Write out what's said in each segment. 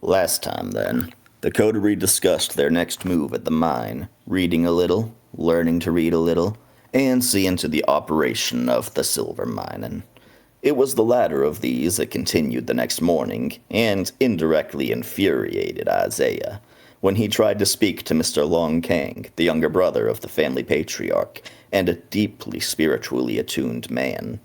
Last time, then, the coterie discussed their next move at the mine, reading a little, learning to read a little, and see into the operation of the silver mining. It was the latter of these that continued the next morning, and indirectly infuriated Isaiah, when he tried to speak to Mr. Long Kang, the younger brother of the family patriarch, and a deeply spiritually attuned man.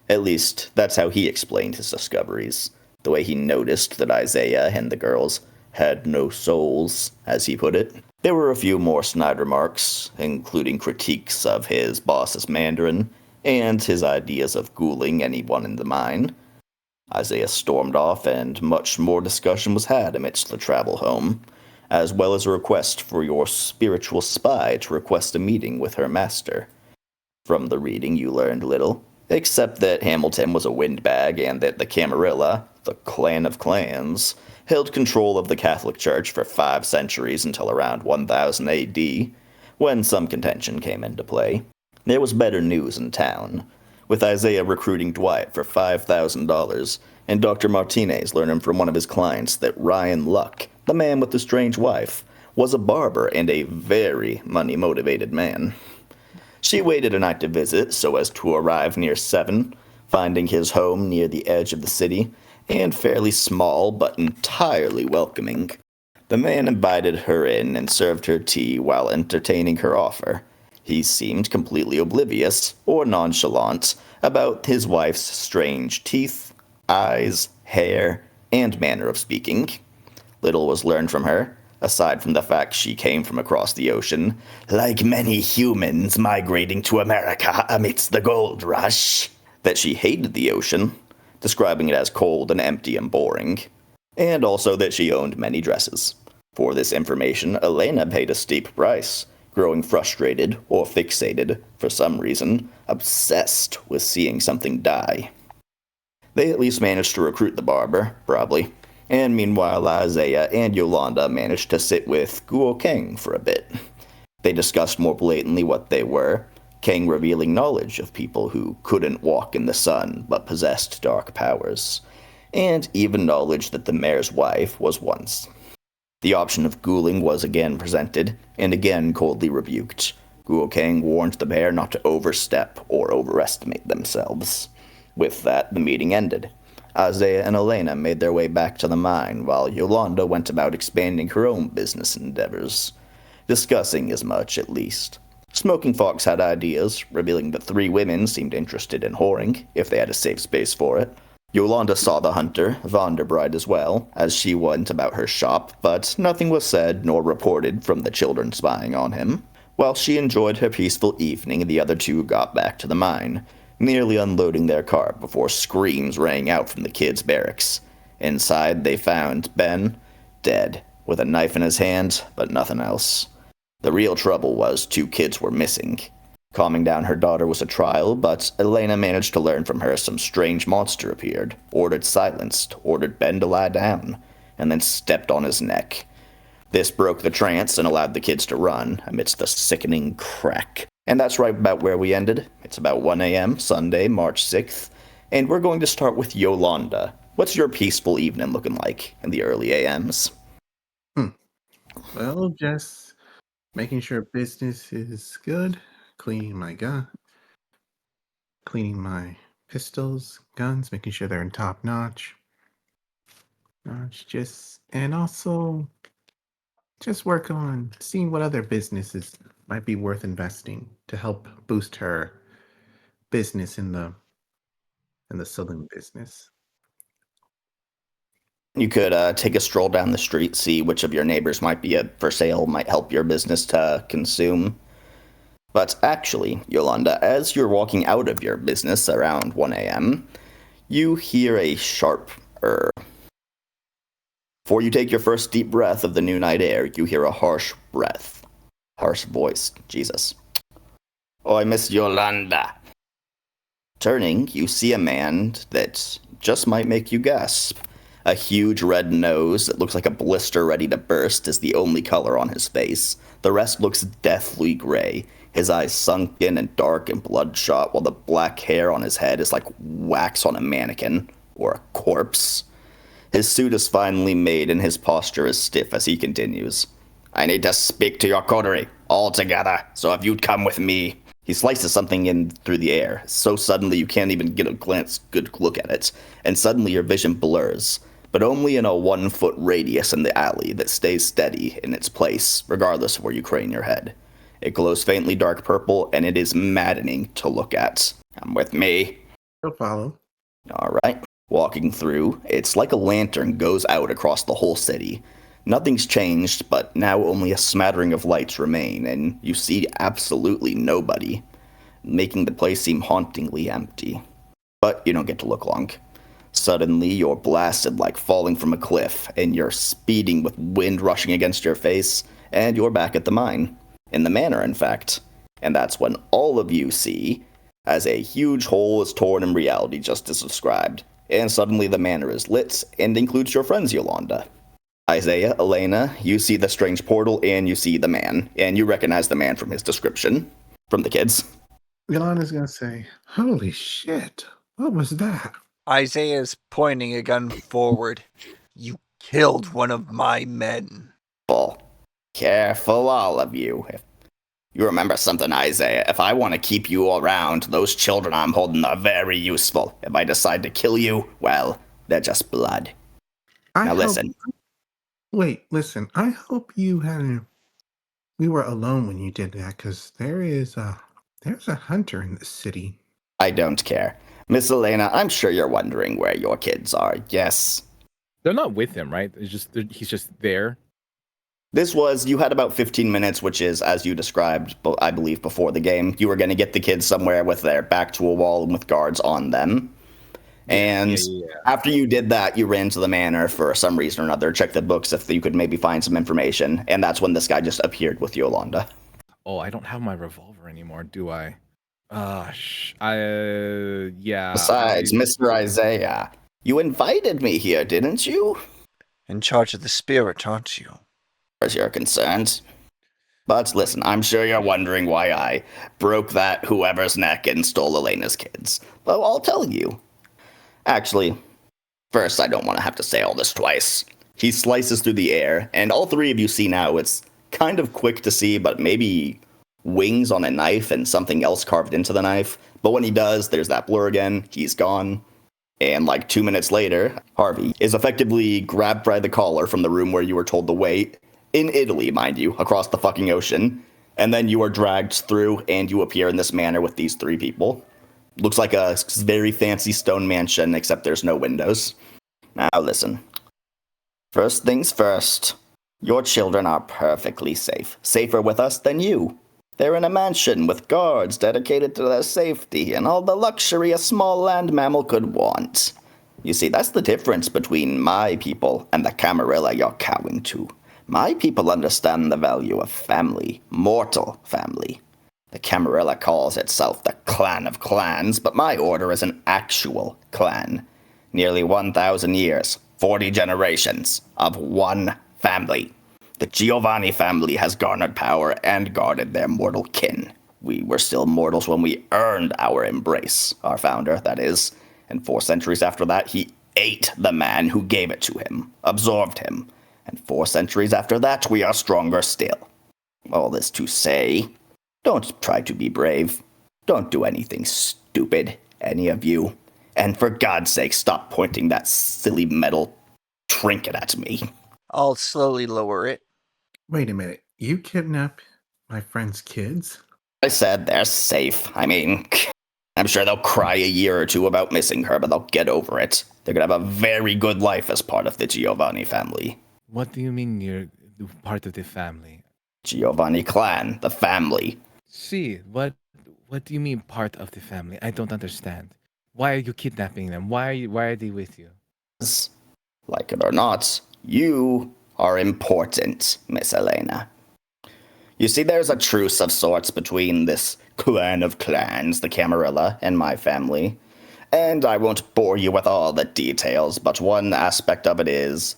At least, that's how he explained his discoveries. The way he noticed that Isaiah and the girls had no souls, as he put it. There were a few more snide remarks, including critiques of his boss's Mandarin, and his ideas of ghouling anyone in the mine. Isaiah stormed off, and much more discussion was had amidst the travel home, as well as a request for your spiritual spy to request a meeting with her master. From the reading, you learned little, except that Hamilton was a windbag and that the Camarilla, the clan of clans, held control of the Catholic Church for 5 centuries until around 1000 AD, when some contention came into play. There was better news in town, with Isaiah recruiting Dwight for $5,000, and Dr. Martinez learning from one of his clients that Ryan Luck, the man with the strange wife, was a barber and a very money-motivated man. She waited a night to visit so as to arrive near 7, finding his home near the edge of the city, and fairly small but entirely welcoming. The man invited her in and served her tea while entertaining her offer. He seemed completely oblivious, or nonchalant, about his wife's strange teeth, eyes, hair, and manner of speaking. Little was learned from her, aside from the fact she came from across the ocean, like many humans migrating to America amidst the gold rush, that she hated the ocean, describing it as cold and empty and boring, and also that she owned many dresses. For this information, Elena paid a steep price, growing frustrated or fixated, for some reason, obsessed with seeing something die. They at least managed to recruit the barber, probably, and meanwhile Isaiah and Yolanda managed to sit with Guo Kang for a bit. They discussed more blatantly what they were, Kang revealing knowledge of people who couldn't walk in the sun but possessed dark powers, and even knowledge that the mayor's wife was once. The option of ghouling was again presented, and again coldly rebuked. Guo Kang warned the pair not to overstep or overestimate themselves. With that, the meeting ended. Isaiah and Elena made their way back to the mine, while Yolanda went about expanding her own business endeavors. Discussing as much, at least. Smoking Fox had ideas, revealing that 3 women seemed interested in whoring, if they had a safe space for it. Yolanda saw the hunter, Vonderbride, as well, as she went about her shop, but nothing was said nor reported from the children spying on him. While she enjoyed her peaceful evening, the other 2 got back to the mine, nearly unloading their cart before screams rang out from the kids' barracks. Inside, they found Ben, dead, with a knife in his hand, but nothing else. The real trouble was 2 kids were missing. Calming down her daughter was a trial, but Elena managed to learn from her some strange monster appeared, ordered silenced, ordered Ben to lie down, and then stepped on his neck. This broke the trance and allowed the kids to run amidst the sickening crack. And that's right about where we ended. It's about 1 a.m., Sunday, March 6th, and we're going to start with Yolanda. What's your peaceful evening looking like in the early a.m.s? Well, just making sure business is good, cleaning my gun, cleaning my pistols, guns, making sure they're in top notch. And also just work on seeing what other businesses might be worth investing to help boost her business in the saloon business. You could take a stroll down the street, see which of your neighbors might be for sale, might help your business to consume. But actually, Yolanda, as you're walking out of your business around 1 a.m., you hear a sharp Before you take your first deep breath of the new night air, you hear a harsh breath. Harsh voice. Jesus. Oi, Miss Yolanda. Turning, you see a man that just might make you gasp. A huge red nose that looks like a blister ready to burst is the only color on his face. The rest looks deathly gray, his eyes sunken and dark and bloodshot, while the black hair on his head is like wax on a mannequin, or a corpse. His suit is finally made and his posture is stiff as he continues. I need to speak to your coterie, all together, so if you'd come with me. He slices something in through the air, so suddenly you can't even get a good look at it, and suddenly your vision blurs, but only in a 1-foot radius in the alley that stays steady in its place, regardless of where you crane your head. It glows faintly dark purple, and it is maddening to look at. Come with me. I'll follow. All right. Walking through, it's like a lantern goes out across the whole city. Nothing's changed, but now only a smattering of lights remain, and you see absolutely nobody, making the place seem hauntingly empty. But you don't get to look long. Suddenly, you're blasted like falling from a cliff, and you're speeding with wind rushing against your face, and you're back at the mine. In the manor, in fact. And that's when all of you see, as a huge hole is torn in reality just as described, and suddenly the manor is lit, and includes your friends, Yolanda. Isaiah, Elena, you see the strange portal, and you see the man, and you recognize the man from his description, from the kids. Yolanda's gonna say, holy shit, what was that? Isaiah's pointing a gun forward. You killed one of my men. Careful, all of you. If you remember something, Isaiah, if I want to keep you around, those children I'm holding are very useful. If I decide to kill you, well, they're just blood. Now listen. Listen, I hope we were alone when you did that, because there's a hunter in this city. I don't care. Miss Elena, I'm sure you're wondering where your kids are, yes? They're not with him, right? He's just there. You had about 15 minutes, which is, as you described, I believe, before the game. You were going to get the kids somewhere with their back to a wall and with guards on them. And after you did that, you ran to the manor for some reason or another, check the books if you could maybe find some information. And that's when this guy just appeared with Yolanda. Oh, I don't have my revolver anymore, do I? Yeah. Besides, Mr. Isaiah, you invited me here, didn't you? In charge of the spirit, aren't you? As you're concerned. But listen, I'm sure you're wondering why I broke that whoever's neck and stole Elena's kids. Well, I'll tell you. Actually, first, I don't want to have to say all this twice. He slices through the air, and all three of you see now it's kind of quick to see, but maybe wings on a knife and something else carved into the knife. But when he does, there's that blur again, he's gone. And like 2 minutes later, Harvey is effectively grabbed by the collar from the room where you were told to wait, in Italy, mind you, across the fucking ocean. And then you are dragged through, and you appear in this manor with these three people. Looks like a very fancy stone mansion, except there's no windows. Now listen. First things first. Your children are perfectly safe. Safer with us than you. They're in a mansion with guards dedicated to their safety and all the luxury a small land mammal could want. You see, that's the difference between my people and the Camarilla you're cowing to. My people understand the value of family, mortal family. The Camarilla calls itself the Clan of Clans, but my order is an actual clan. Nearly 1,000 years, 40 generations of one family. The Giovanni family has garnered power and guarded their mortal kin. We were still mortals when we earned our embrace, our founder, that is. And 4 centuries after that, he ate the man who gave it to him, absorbed him. And 4 centuries after that, we are stronger still. All this to say, don't try to be brave. Don't do anything stupid, any of you. And for God's sake, stop pointing that silly metal trinket at me. I'll slowly lower it. Wait a minute. You kidnap my friend's kids? I said they're safe. I mean, I'm sure they'll cry a year or two about missing her, but they'll get over it. They're gonna have a very good life as part of the Giovanni family. What do you mean you're part of the family? Giovanni clan, the family. See, what do you mean part of the family? I don't understand. Why are you kidnapping them? Why are they with you? Like it or not, you are important, Miss Elena. You see, there's a truce of sorts between this clan of clans, the Camarilla, and my family. And I won't bore you with all the details, but one aspect of it is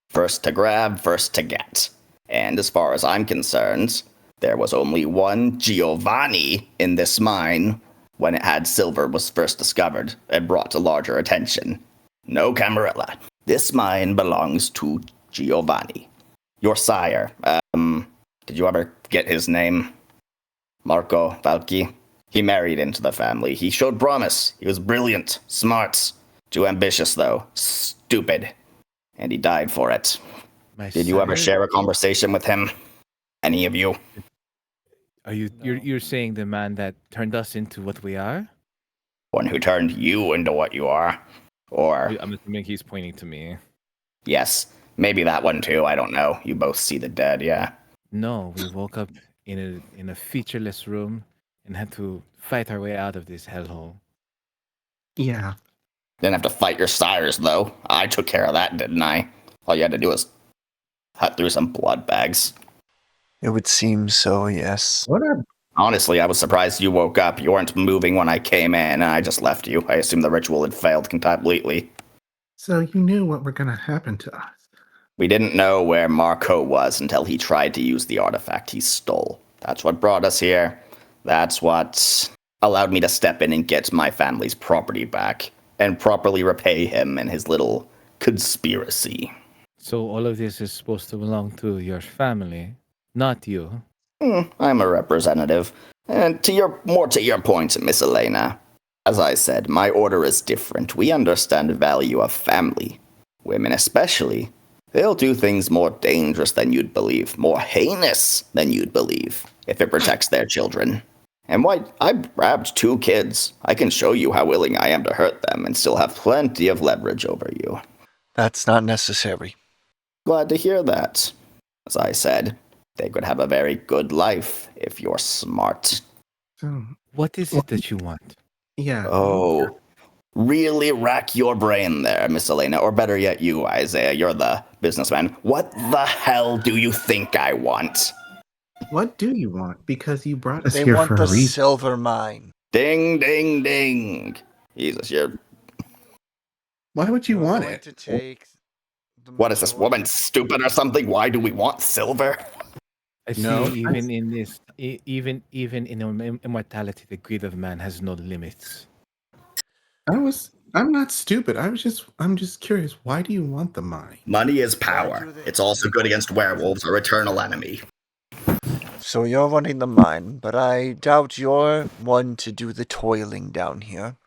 first to grab, first to get. And as far as I'm concerned, there was only one Giovanni in this mine when silver was first discovered and brought to larger attention. No Camarilla. This mine belongs to Giovanni, your sire. Did you ever get his name? Marco Valchi? He married into the family. He showed promise. He was brilliant, smart, too ambitious though, stupid, and he died for it. Did you ever share a conversation with him? Any of you? Are you're saying the man that turned us into what we are? One who turned you into what you are? Or, I'm assuming he's pointing to me. yes, maybe that one too, I don't know. You both see the dead, yeah. No, we woke up in a featureless room and had to fight our way out of this hellhole. Yeah. Didn't have to fight your sires, though. I took care of that, didn't I? All you had to do was cut through some blood bags. It would seem so, yes. What are Honestly, I was surprised you woke up. You weren't moving when I came in, and I just left you. I assumed the ritual had failed completely. So you knew what were going to happen to us. We didn't know where Marco was until he tried to use the artifact he stole. That's what brought us here. That's what allowed me to step in and get my family's property back and properly repay him and his little conspiracy. So all of this is supposed to belong to your family, not you. I'm a representative. And to your point, Miss Elena, as I said, my order is different. We understand the value of family. Women especially. They'll do things more dangerous than you'd believe, more heinous than you'd believe, if it protects their children. And why, I grabbed 2 kids. I can show you how willing I am to hurt them and still have plenty of leverage over you. That's not necessary. Glad to hear that. As I said, they could have a very good life if you're smart. So, What is it that you want? yeah. Oh, really rack your brain there, Miss Elena, or better yet, you, Isaiah. You're the businessman. What the hell do you think I want? What do you want? Because you brought us They here want for the a reason. silver mine. Ding, ding, ding. Jesus, you're... Why would you We're want going it? to take the What is this, woman stupid or something? Why do we want silver? I see. No, Even in this, even in immortality, the greed of man has no limits. I'm not stupid. I'm just curious. Why do you want the mine? Money is power. It's also good against werewolves, our eternal enemy. So you're wanting the mine, but I doubt you're one to do the toiling down here.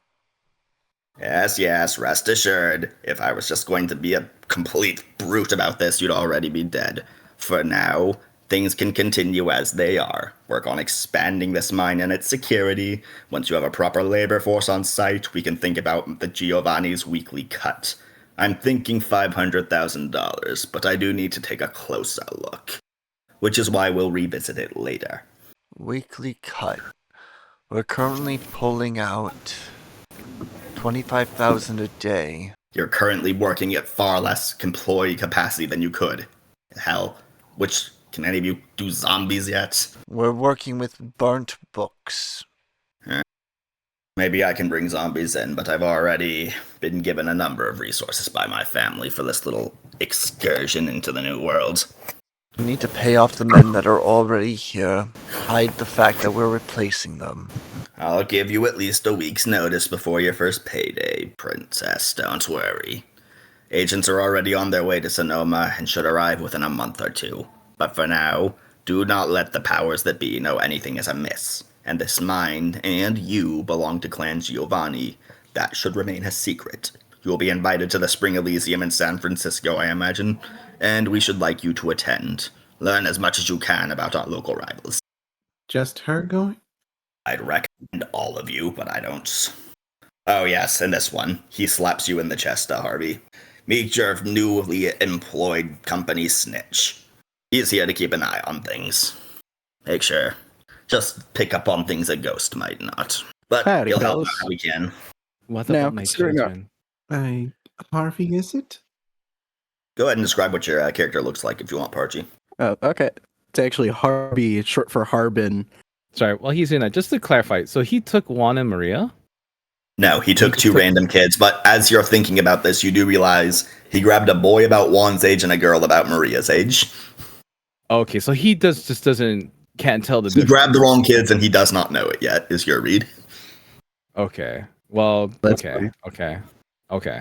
Yes, rest assured. If I was just going to be a complete brute about this, you'd already be dead. For now, things can continue as they are. Work on expanding this mine and its security. Once you have a proper labor force on site, we can think about the Giovanni's weekly cut. I'm thinking $500,000, but I do need to take a closer look. Which is why we'll revisit it later. Weekly cut. We're currently pulling out 25,000 a day. You're currently working at far less employee capacity than you could. Hell, can any of you do zombies yet? We're working with burnt books. Maybe I can bring zombies in, but I've already been given a number of resources by my family for this little excursion into the new world. We need to pay off the men that are already here. Hide the fact that we're replacing them. I'll give you at least a week's notice before your first payday, Princess. Don't worry. Agents are already on their way to Sonoma and should arrive within a month or 2. But for now, do not let the powers that be know anything is amiss. And this mine and you belong to Clan Giovanni. That should remain a secret. You'll be invited to the Spring Elysium in San Francisco, I imagine, and we should like you to attend. Learn as much as you can about our local rivals. Just her going? I'd recommend all of you, but I don't. Oh yes, and this one. He slaps you in the chest, Harvey. Meet your newly employed company snitch. He's here to keep an eye on things. Make sure. Just pick up on things a ghost might not. But Howdy, he'll help fellas. how we can. What Now, about my considering children? Harvey, is it? Go ahead and describe what your character looks like if you want, Parchy. Oh, okay. It's actually Harvey. It's short for Harbin. Sorry, while he's in that, just to clarify, so he took Juan and Maria? No, he took 2 random kids, but as you're thinking about this, you do realize he grabbed a boy about Juan's age and a girl about Maria's age. Okay, so he can't tell the He difference. grabbed the wrong kids and he does not know it yet, is your read. Okay. Well, That's okay.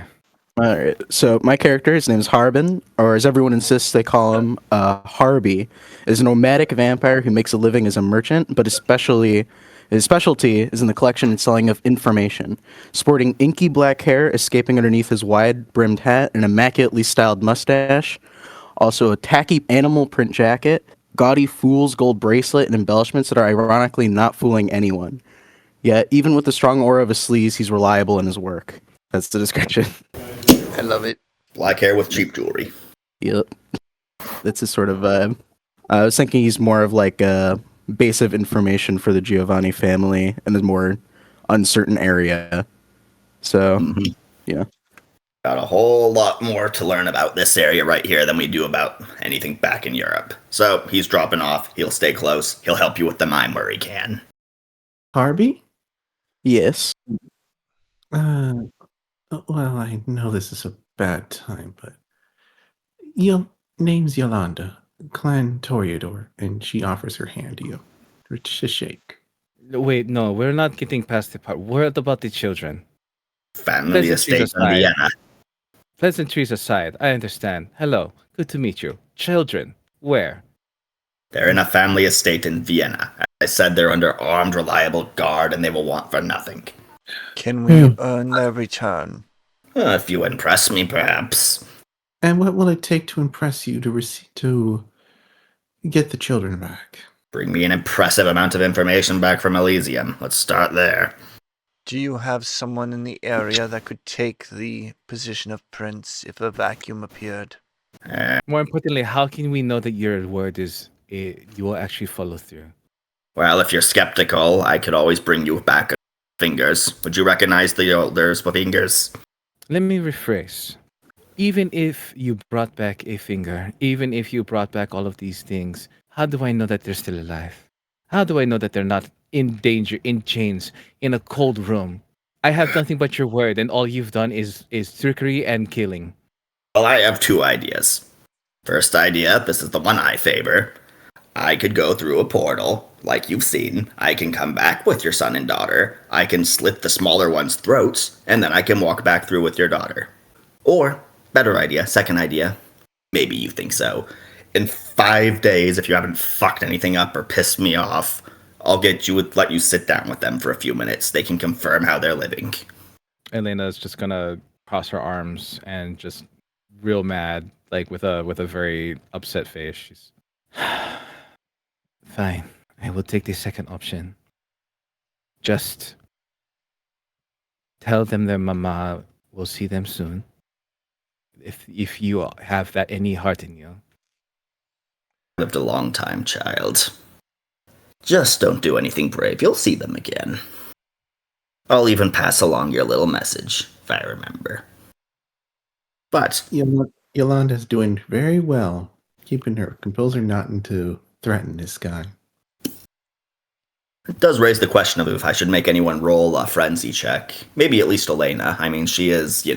All right. So my character, his name is Harbin, or as everyone insists they call him, Harby, is a nomadic vampire who makes a living as a merchant, but especially his specialty is in the collection and selling of information. Sporting inky black hair escaping underneath his wide-brimmed hat, an immaculately styled mustache, also a tacky animal print jacket, gaudy fool's gold bracelet, and embellishments that are ironically not fooling anyone. Yet, even with the strong aura of a sleaze, he's reliable in his work. That's the description. I love it. Black hair with cheap jewelry. Yep. That's his sort of vibe. I was thinking he's more of like a base of information for the Giovanni family in a more uncertain area. So, yeah. Got a whole lot more to learn about this area right here than we do about anything back in Europe. So he's dropping off. He'll stay close. He'll help you with the mine where he can. Harvey? Yes. Well, I know this is a bad time, but your name's Yolanda, Clan Toreador, and she offers her hand to you to shake. Wait, no, we're not getting past the part. What about the children? Family Pleasantries estate in aside. Vienna. Pleasantries aside, I understand. Hello, good to meet you. Children, where? They're in a family estate in Vienna. As I said, they're under armed, reliable guard, and they will want for nothing. Can we earn their return? If you impress me, perhaps. And what will it take to impress you to get the children back? Bring me an impressive amount of information back from Elysium. Let's start there. Do you have someone in the area that could take the position of prince if a vacuum appeared? More importantly, how can we know that your word is you will actually follow through? Well, if you're skeptical, I could always bring you back fingers. Would you recognize the older's fingers? Let me rephrase. Even if you brought back a finger, even if you brought back all of these things, how do I know that they're still alive? How do I know that they're not in danger, in chains, in a cold room? I have nothing but your word, and all you've done is trickery and killing. Well, I have two ideas. First idea, this is the one I favor. I could go through a portal, like you've seen. I can come back with your son and daughter. I can slit the smaller one's throats, and then I can walk back through with your daughter. Or, better idea, second idea. Maybe you think so. In 5 days, if you haven't fucked anything up or pissed me off, I'll let you sit down with them for a few minutes. They can confirm how they're living. Elena's just gonna cross her arms and just real mad, like with a very upset face. She's fine. I will take the second option. Just tell them their mama will see them soon. If you have that any heart in you. Lived a long time, child. Just don't do anything brave. You'll see them again. I'll even pass along your little message, if I remember. But Yolanda's doing very well, keeping her composure not to threaten this guy. it does raise the question of if I should make anyone roll a frenzy check. Maybe at least Elena. I mean, she is,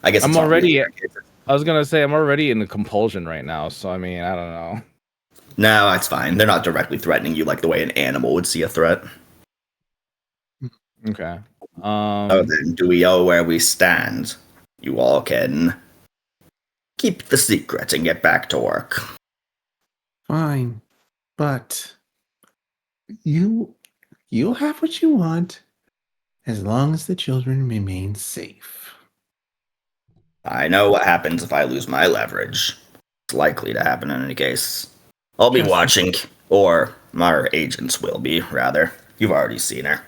I guess I'm it's already. I was gonna say I'm already in the compulsion right now, so I mean I don't know. No, it's fine. They're not directly threatening you like the way an animal would see a threat. Okay. Then do we know where we stand? You all can keep the secret and get back to work. Fine, but you'll have what you want as long as the children remain safe. I know what happens if I lose my leverage. It's likely to happen in any case. I'll be watching, or our agents will be, rather. You've already seen her.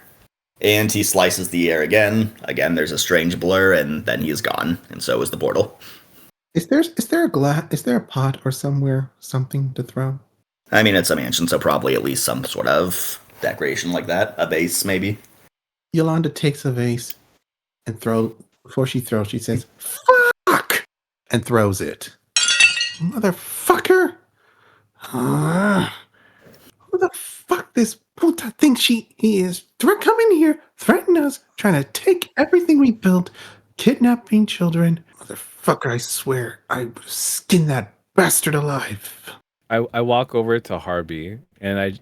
And he slices the air again. Again, there's a strange blur, and then he is gone, and so is the portal. Is there a pot or something to throw? I mean, it's a mansion, so probably at least some sort of decoration like that. A vase, maybe. Yolanda takes a vase and before she throws, she says, "Fuck!" and throws it. Motherfucker! Who the fuck this puta thinks he is? Come in here, threaten us, trying to take everything we built, kidnapping children. Motherfucker, I swear, I would skin that bastard alive. I walk over to Harby and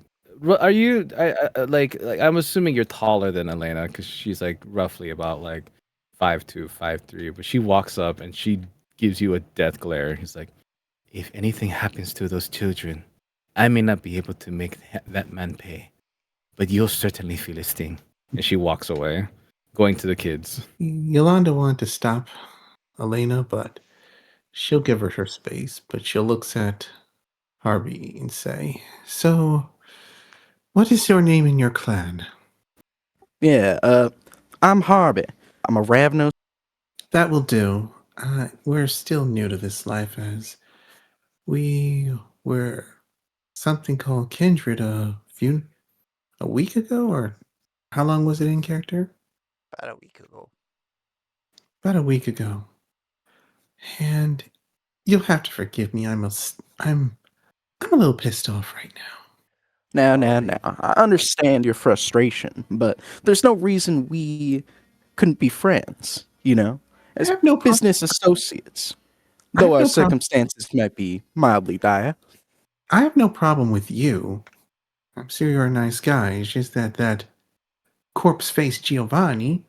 are you like I'm assuming you're taller than Elena because she's like roughly about like 5'2", 5'3", but she walks up and she gives you a death glare. He's like, if anything happens to those children, I may not be able to make that man pay, but you'll certainly feel his sting. And she walks away, going to the kids. Yolanda wanted to stop Elena, but she'll give her space. But she'll look at Harvey and say, "So, what is your name in your clan?" Yeah, I'm Harvey. I'm a Ravnos. That will do. We're still new to this life, as we were something called kindred a week ago, or how long was it in character? About a week ago. About a week ago. And you'll have to forgive me. I'm a little pissed off right now. Now. I understand your frustration, but there's no reason we couldn't be friends, you know? I As have no problem. business associates. I Though have our no problem. circumstances might be mildly dire. I have no problem with you. I'm sure you're a nice guy. It's just that corpse face Giovanni,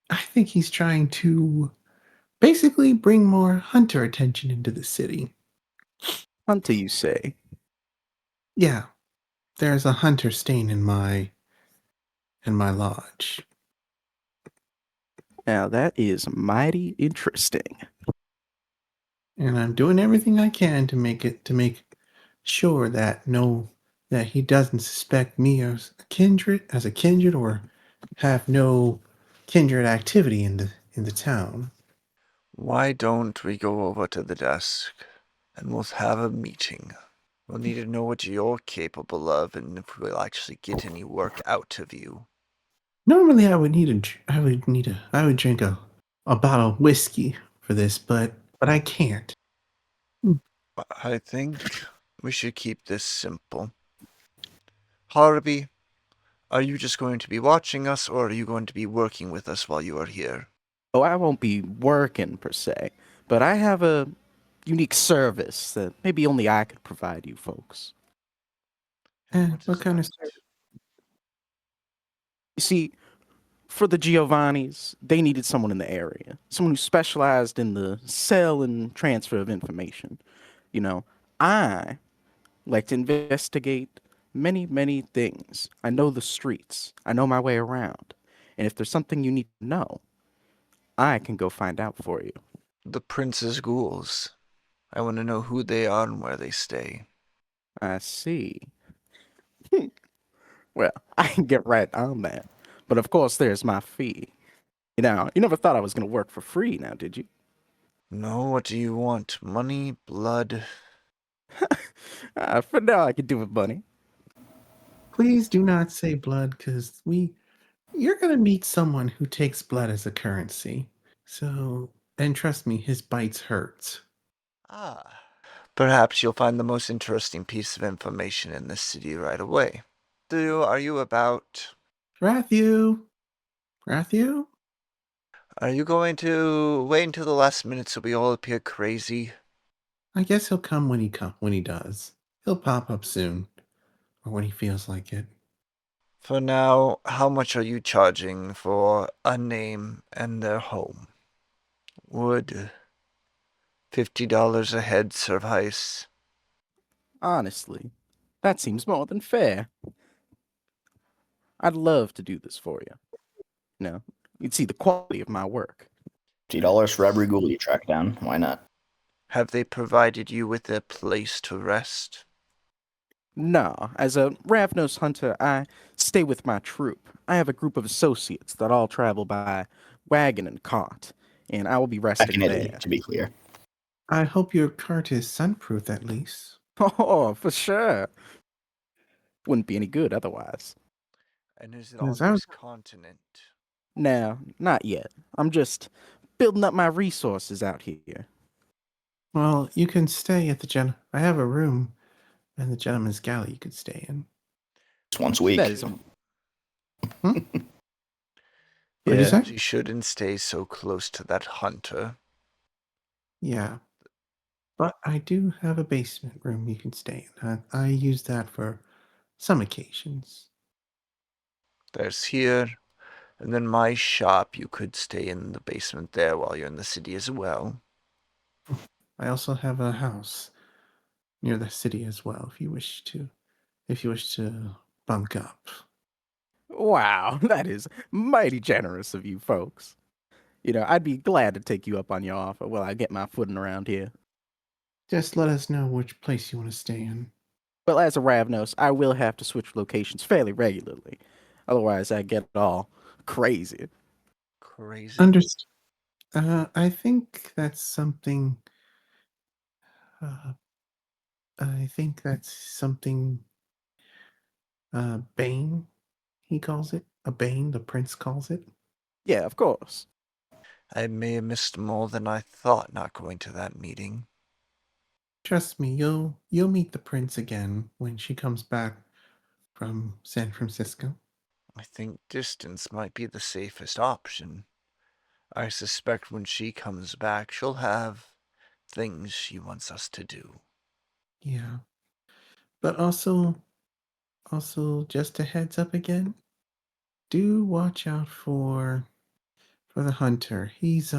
I think he's trying to basically bring more hunter attention into the city. Until you say. Yeah, there's a hunter stain in my lodge. Now that is mighty interesting. And I'm doing everything I can to make sure that he doesn't suspect me as a kindred or have no kindred activity in the town. Why don't we go over to the desk and we'll have a meeting? We'll need to know what you're capable of and if we'll actually get any work out of you. Normally, I would drink a bottle of whiskey for this, but I can't. I think we should keep this simple. Harvey, are you just going to be watching us or are you going to be working with us while you are here? Oh, I won't be working per se, but I have a unique service that maybe only I could provide you folks. And what What is kind of that? service? You see, for the Giovannis, they needed someone in the area, someone who specialized in the sale and transfer of information. You know, I like to investigate many things. I know the streets. I know my way around. And if there's something you need to know, I can go find out for you. The Prince's Ghouls. I want to know who they are and where they stay. I see. Well, I can get right on that. But of course, there's my fee. You never thought I was going to work for free now, did you? No, what do you want? Money? Blood? For now, I can do it, bunny. Please do not say blood, because you're gonna meet someone who takes blood as a currency. So, and trust me, his bites hurts. Ah. Perhaps you'll find the most interesting piece of information in this city right away. Are you about? Rathu, Are you going to wait until the last minute so we all appear crazy? I guess he'll come when he does. He'll pop up soon, or when he feels like it. For now, how much are you charging for a name and their home? Would $50 a head suffice? Honestly, that seems more than fair. I'd love to do this for you. You'd see the quality of my work. $50 for every ghoul you track down. Why not? Have they provided you with a place to rest? No, as a Ravnos hunter, I stay with my troop. I have a group of associates that all travel by wagon and cart, and I will be Back resting in Italy, there. to be clear. I hope your cart is sunproof at least. Oh, for sure. Wouldn't be any good otherwise. And is it Yes, on I this was- continent? No, not yet. I'm just building up my resources out here. Well, you can stay at I have a room in the gentleman's galley you could stay in. Just once a week. That is What'd you Yeah. say? You shouldn't stay so close to that hunter. Yeah. But I do have a basement room you can stay in. I use that for some occasions. There's here, And then my shop, you could stay in the basement there while you're in the city as well. I also have a house near the city as well, if you wish to bunk up. Wow, that is mighty generous of you folks. You know, I'd be glad to take you up on your offer while I get my footing around here. Just let us know which place you want to stay in. But as a Ravnos, I will have to switch locations fairly regularly. Otherwise, I get all crazy. Crazy. Understood. I think that's something. Uh, I think that's something. Bane, he calls it. A Bane, the prince calls it. Yeah, of course. I may have missed more than I thought not going to that meeting. Trust me, you'll meet the prince again when she comes back from San Francisco. I think distance might be the safest option. I suspect when she comes back, she'll have things she wants us to do. Yeah, but also just a heads up again. Do watch out for the hunter. He's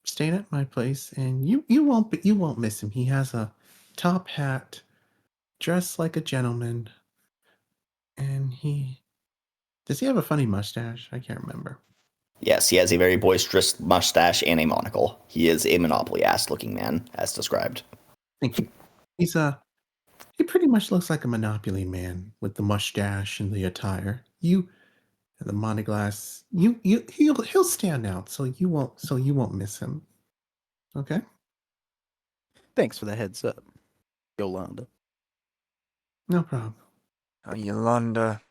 staying at my place, and you won't miss him. He has a top hat, dressed like a gentleman, and does he have a funny mustache? I can't remember. Yes, he has a very boisterous mustache and a monocle. He is a Monopoly-ass looking man, as described. Thank you. He pretty much looks like a Monopoly man with the mustache and the attire. You and the monoglass. He'll stand out, so you won't miss him. Okay? Thanks for the heads up, Yolanda. No problem. Now, Yolanda,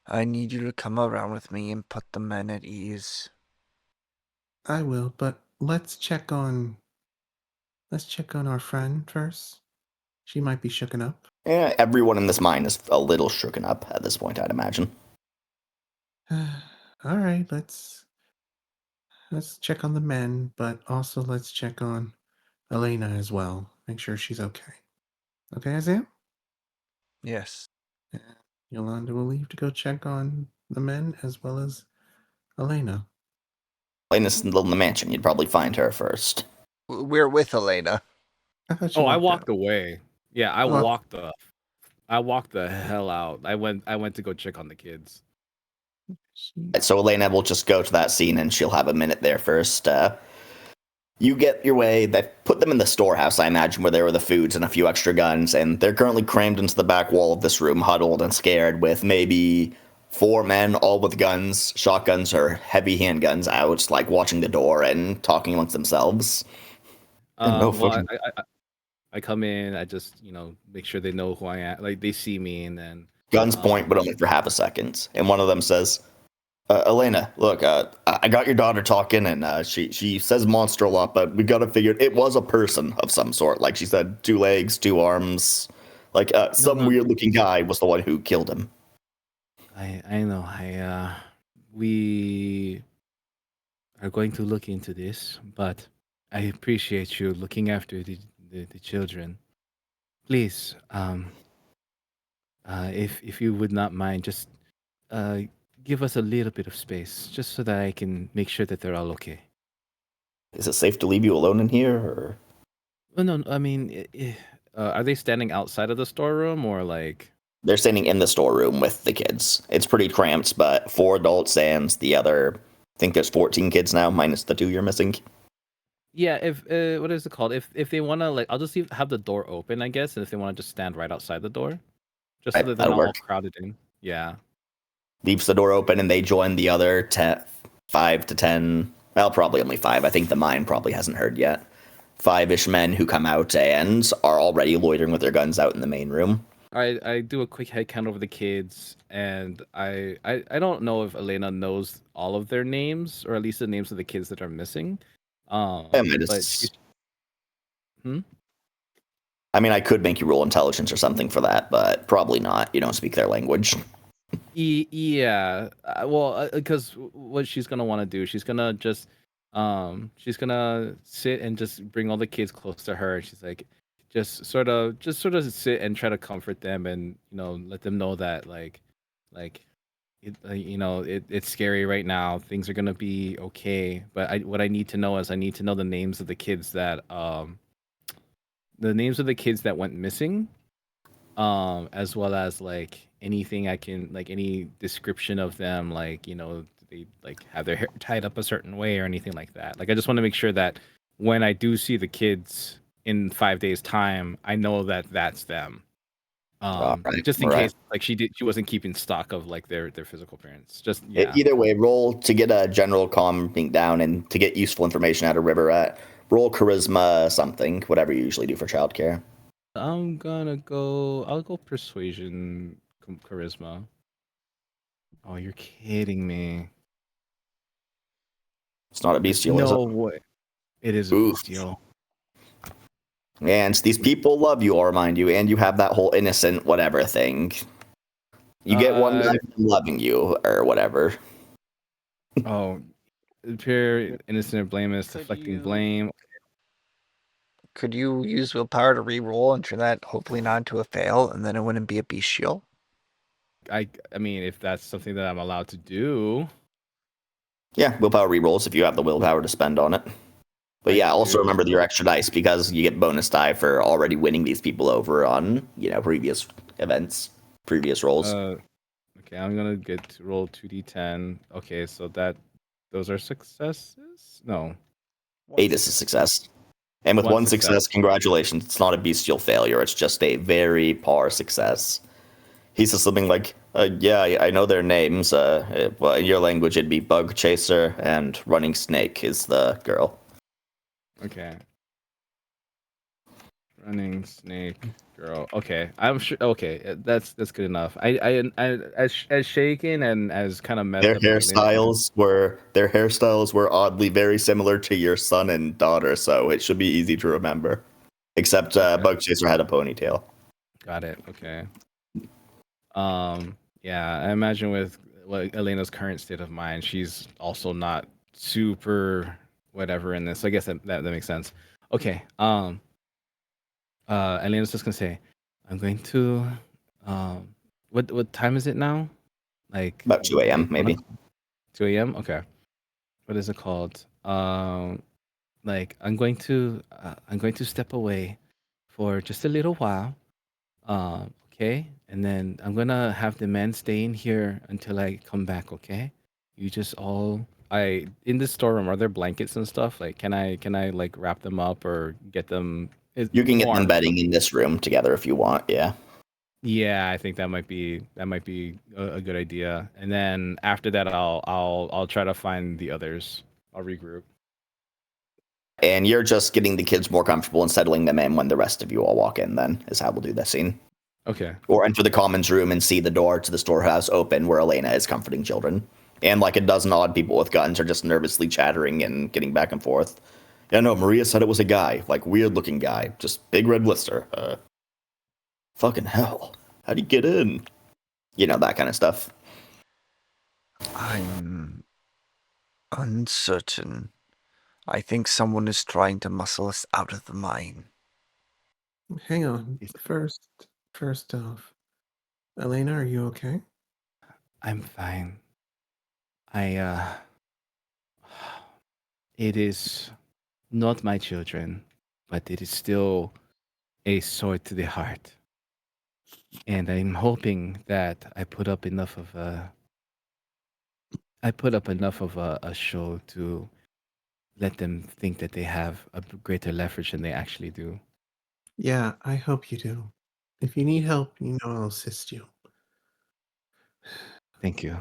I need you to come around with me and put the men at ease. I will, but let's check on our friend first. She might be shooken up. Everyone in this mine is a little shooken up at this point, I'd imagine. All right, let's check on the men, but also let's check on Elena as well. Make sure she's okay. Okay, Isaiah? Yes. And Yolanda will leave to go check on the men as well as Elena. Elena's still in the mansion. You'd probably find her first. We're with Elena. I thought you Oh, I walked walked out. away. Yeah, I Well- walked the hell out. I went to go check on the kids. So Elena will just go to that scene and she'll have a minute there first. You get your way. They put them in the storehouse, I imagine, where there were the foods and a few extra guns, and they're currently crammed into the back wall of this room, huddled and scared, with maybe 4 men, all with guns, shotguns or heavy handguns out, like watching the door and talking amongst themselves. Well, I come in. I just make sure they know who I am. Like they see me, and then Guns point, but only for half a second. And one of them says, Elena, look, I got your daughter talking, and she says monster a lot, but we got to figure it was a person of some sort. Like she said, 2 legs, 2 arms. Like some weird-looking guy was the one who killed him. I know. We are going to look into this, but I appreciate you looking after the children. Please, if you would not mind, just give us a little bit of space, just so that I can make sure that they're all okay. Is it safe to leave you alone in here, or? Oh, no, I mean, are they standing outside of the storeroom or like? They're standing in the storeroom with the kids. It's pretty cramped, but 4 adults and the other, I think there's 14 kids now, minus the 2 you're missing. Yeah, if what is it called? If they want to, like, I'll just have the door open, I guess, and if they want to just stand right outside the door, just so Right, that they're that'll not all work. crowded in. Yeah. Leaves the door open, and they join the other 5 to 10. Well, probably only 5. I think the mine probably hasn't heard yet. 5-ish men who come out and are already loitering with their guns out in the main room. I do a quick head count over the kids, and I don't know if Elena knows all of their names, or at least the names of the kids that are missing. But she's. I mean, I could make you roll intelligence or something for that, but probably not. You don't speak their language. Yeah. Well, because what she's gonna want to do, she's gonna she's gonna sit and just bring all the kids close to her. And she's like, just sort of sit and try to comfort them, and let them know that like it's scary right now. Things are gonna be okay, but what I need to know is I need to know the names of the kids that went missing, as well as like anything I can, like any description of them, like they like have their hair tied up a certain way or anything like that. Like I just want to make sure that when I do see the kids in 5 days time, I know that that's them. Right, Just in right. case like she wasn't keeping stock of like their physical appearance. Just yeah. Either way, roll to get a general calming down and to get useful information out of River at. Roll charisma something, whatever you usually do for childcare. I'll go persuasion, charisma. Oh, you're kidding me. It's not a bestial, is it? No way. It is a Oof. bestial. And these people love you, I'll remind you, and you have that whole innocent whatever thing. You get one guy from loving you or whatever. Oh, appear innocent or blameless, Could deflecting you- blame. Could you use willpower to re-roll and turn that hopefully not into a fail, and then it wouldn't be a bestial? I mean, if that's something that I'm allowed to do. Yeah, willpower rerolls if you have the willpower to spend on it. But yeah, also remember your extra dice because you get bonus die for already winning these people over on, previous events, previous rolls. Okay, I'm gonna get to roll 2d10. Okay, so those are successes? No. 8 is a success. And with one success, congratulations. It's not a bestial failure. It's just a very par success. He says something like, yeah, I know their names. Well, in your language, it'd be Bug Chaser and Running Snake is the girl. Okay. Running Snake girl. Okay, I'm sure. Okay, that's good enough. I as shaken and as kind of messed Their up. as their hairstyles were oddly very similar to your son and daughter, so it should be easy to remember. Except Bug Chaser had a ponytail. Got it. Okay. Yeah, I imagine with Elena's current state of mind, she's also not super whatever in this. So I guess that makes sense. Okay. Elena's just gonna say, I'm going to what time is it now? Like About 2 a.m. maybe. 2 a.m. Okay. What is it called? Like I'm going to step away for just a little while. Okay, and then I'm gonna have the men stay in here until I come back. Okay, you just all in the storeroom. Are there blankets and stuff? Like, can I like wrap them up or get them? You can get them warm? bedding in this room together if you want. Yeah. Yeah, I think that might be a good idea. And then after that, I'll try to find the others. I'll regroup. And you're just getting the kids more comfortable and settling them in when the rest of you all walk in. Then is how we'll do this scene. Okay. Or enter the commons room and see the door to the storehouse open where Elena is comforting children. And like a dozen odd people with guns are just nervously chattering and getting back and forth. Yeah, no, Maria said it was a guy, like weird looking guy, just big red blister. Fucking hell. How'd he get in? That kind of stuff. I'm uncertain. I think someone is trying to muscle us out of the mine. Hang on. First off, Elena, are you okay? I'm fine. It is not my children, but it is still a sword to the heart. And I'm hoping that I put up enough of a show to let them think that they have a greater leverage than they actually do. Yeah, I hope you do. If you need help, I'll assist you. Thank you.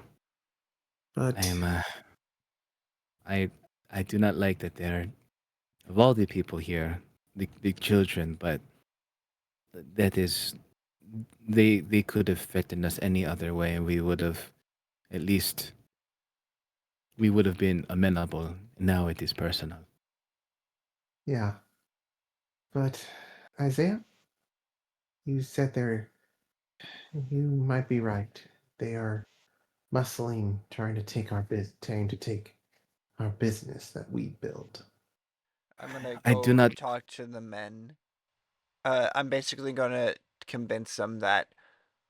But I am I do not like that there of all the people here, the children, but that is they could have threatened us any other way and we would have at least we would have been amenable. Now it is personal. yeah. But Isaiah, you said you might be right. They are muscling, trying to take our business that we built. I'm gonna I do not talk to the men. I'm basically gonna convince them that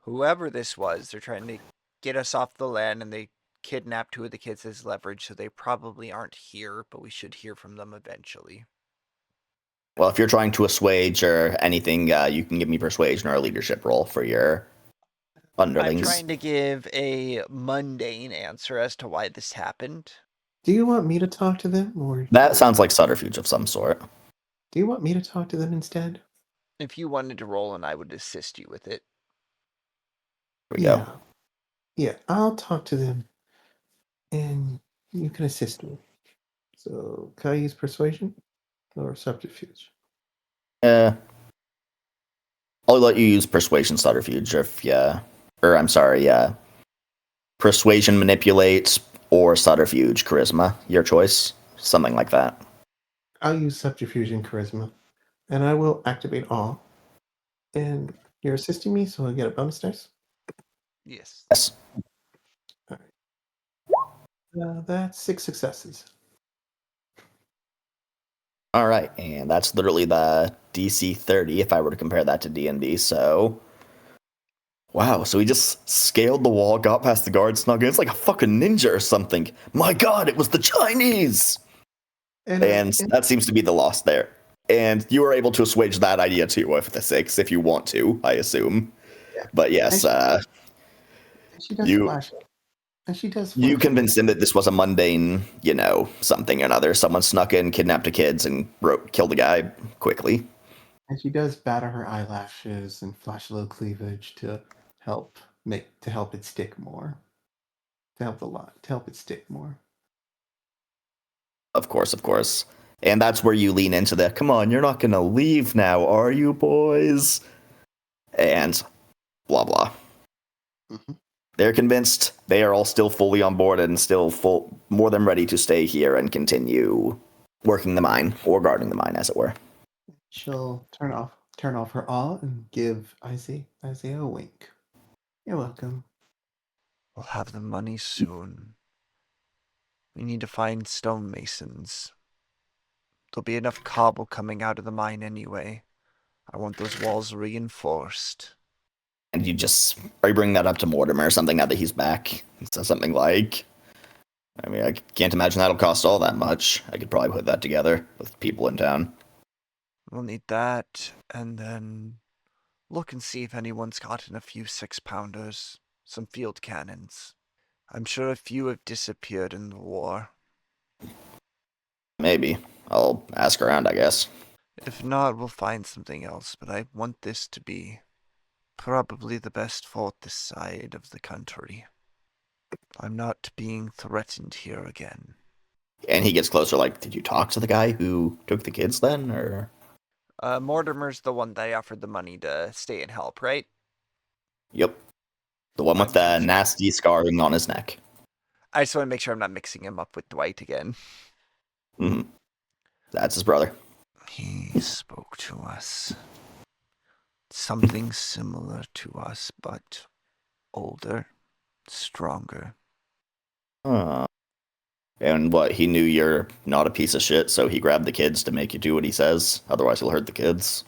whoever this was, they're trying to get us off the land, and they kidnap 2 of the kids as leverage, so they probably aren't here, but we should hear from them eventually. Well, if you're trying to assuage or anything, you can give me persuasion or a leadership roll for your underlings. I'm trying to give a mundane answer as to why this happened. Do you want me to talk to them, or That sounds like subterfuge of some sort. do you want me to talk to them instead? If you wanted to roll, and I would assist you with it. Here we go. Yeah, I'll talk to them, and you can assist me. So, can I use persuasion or subterfuge? I'll let you use persuasion subterfuge if persuasion manipulate or subterfuge charisma, your choice, something like that. I'll use subterfuge and charisma, and I will activate all. And you're assisting me, so I get a bonus dice. Yes. Yes. That's 6 successes. All right, and that's literally the DC 30 if I were to compare that to D&D. So, wow, so he just scaled the wall, got past the guard, snuck in. It's like a fucking ninja or something. My God, it was the Chinese. And that seems to be the loss there. And you were able to assuage that idea too with the 6 if you want to, I assume. Yeah. But yes, she does you flash. And she does you flash. convinced him that this was a mundane, something or another. Someone snuck in, kidnapped the kids, and killed the guy quickly. And she does batter her eyelashes and flash a little cleavage to help it stick more. To help it stick more. Of course. And that's where you lean into the, come on, you're not going to leave now, are you, boys? And blah, blah. Mm-hmm. They're convinced. They are all still fully on board and still more than ready to stay here and continue working the mine, or guarding the mine, as it were. She'll turn off her awe and give Isaiah a wink. You're welcome. We'll have the money soon. We need to find stonemasons. There'll be enough cobble coming out of the mine anyway. I want those walls reinforced. And are you bringing that up to Mortimer or something now that he's back? He says something like, I mean, I can't imagine that'll cost all that much. I could probably put that together with people in town. We'll need that, and then look and see if anyone's gotten a few 6-pounders, some field cannons. I'm sure a few have disappeared in the war. Maybe. I'll ask around, I guess. If not, we'll find something else, but I want this to be probably the best fort this side of the country. I'm not being threatened here again. And he gets closer, like, did you talk to the guy who took the kids then, or? Mortimer's the one that I offered the money to stay and help, right? Yep. The one with the nasty scarring on his neck. I just want to make sure I'm not mixing him up with Dwight again. Mm-hmm. That's his brother. He spoke to us. Something similar to us, but older, stronger. And what, he knew you're not a piece of shit, so he grabbed the kids to make you do what he says, otherwise he'll hurt the kids.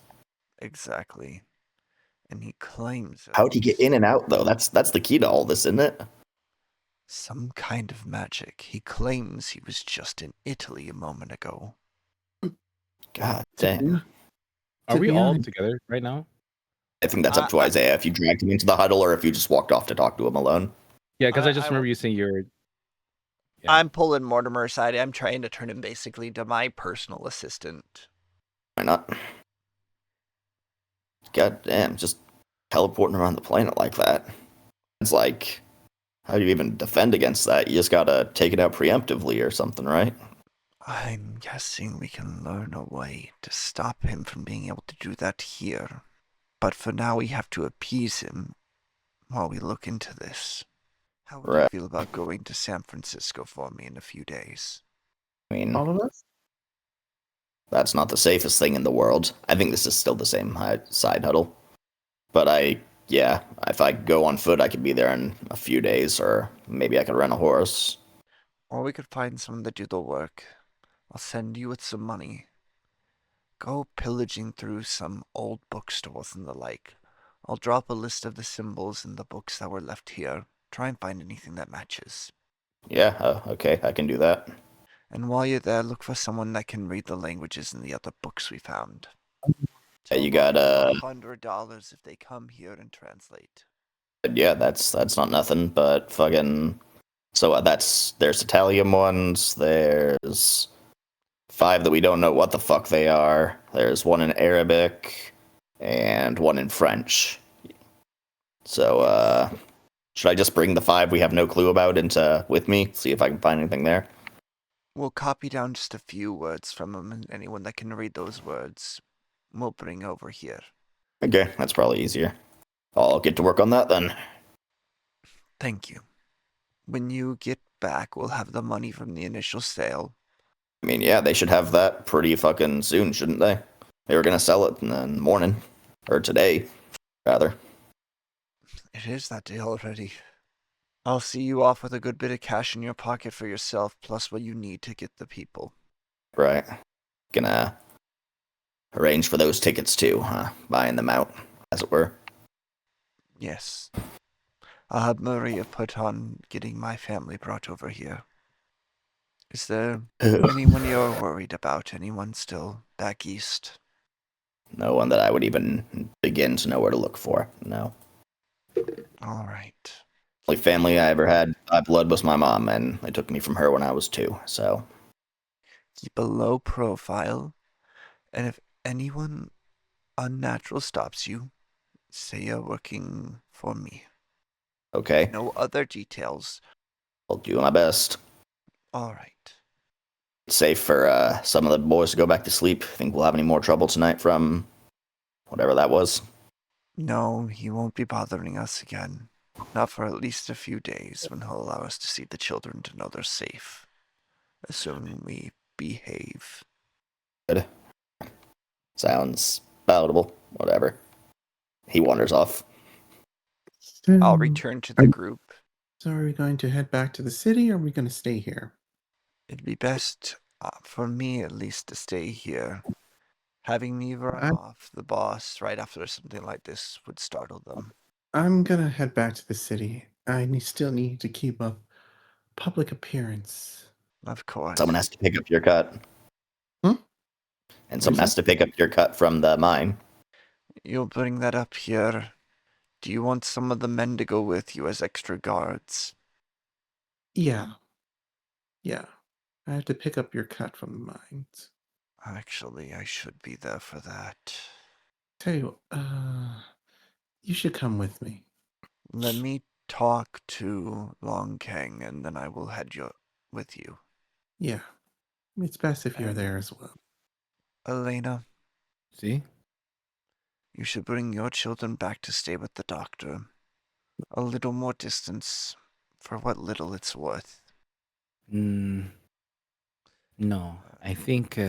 Exactly. And he claims it. How'd he get in and out, though? That's the key to all this, isn't it? Some kind of magic. He claims he was just in Italy a moment ago. God damn. Are we all together right now? I think that's up to Isaiah if you dragged him into the huddle or if you just walked off to talk to him alone. Yeah, because I just remember you saying you're... Yeah. I'm pulling Mortimer aside. I'm trying to turn him basically to my personal assistant. Why not? God damn, just teleporting around the planet like that. It's like, how do you even defend against that? You just gotta take it out preemptively or something, right? I'm guessing we can learn a way to stop him from being able to do that here. But for now, we have to appease him while we look into this. How would you feel about going to San Francisco for me in a few days? I mean, All of us? that's not the safest thing in the world. I think this is still the same side huddle. But if I go on foot, I could be there in a few days, or maybe I could rent a horse. Or we could find someone to do the work. I'll send you with some money. Go pillaging through some old bookstores and the like. I'll drop a list of the symbols in the books that were left here. Try and find anything that matches. Yeah, okay, I can do that. And while you're there, look for someone that can read the languages in the other books we found. Yeah, you Tell got them $100 if they come here and translate. yeah, that's not nothing, but fucking. So there's Italian ones. There's 5 that we don't know what the fuck they are. There's 1 in Arabic, and 1 in French. So should I just bring the 5 we have no clue about into with me? See if I can find anything there. We'll copy down just a few words from them, and anyone that can read those words, we'll bring over here. Okay, that's probably easier. I'll get to work on that then. Thank you. When you get back, we'll have the money from the initial sale. I mean, yeah, they should have that pretty fucking soon, shouldn't they? They were gonna sell it in the morning, or today, rather. It is that day already. I'll see you off with a good bit of cash in your pocket for yourself, plus what you need to get the people. Right. Gonna arrange for those tickets too, huh? Buying them out, as it were. Yes. I'll have Maria put on getting my family brought over here. Is there anyone you're worried about? Anyone still back east? No one that I would even begin to know where to look for. No. All right. Only family I ever had by blood was my mom, and they took me from her when I was 2. So Keep a low profile, and if anyone unnatural stops you, say you're working for me. okay, No other details. I'll do my best. All right. It's safe for some of the boys to go back to sleep. Think we'll have any more trouble tonight from whatever that was? No, he won't be bothering us again. Not for at least a few days, when he'll allow us to see the children to know they're safe. Assuming we behave. Good. Sounds palatable. Whatever. He wanders off. I'll return to the group. So are we going to head back to the city, or are we going to stay here? It'd be best, for me at least, to stay here. Having me run off the boss right after something like this would startle them. I'm going to head back to the city. Still need to keep up public appearance. Of course. Someone has to pick up your cut. Hmm? And someone has to pick up your cut from the mine. You'll bring that up here. Do you want some of the men to go with you as extra guards? Yeah. Yeah. I have to pick up your cut from the mines. Actually, I should be there for that. Tell you, you should come with me. Let me talk to Long Kang, and then I will head with you. Yeah. It's best if you're there as well. Elena, See? you should bring your children back to stay with the doctor. A little more distance, for what little it's worth. No, I think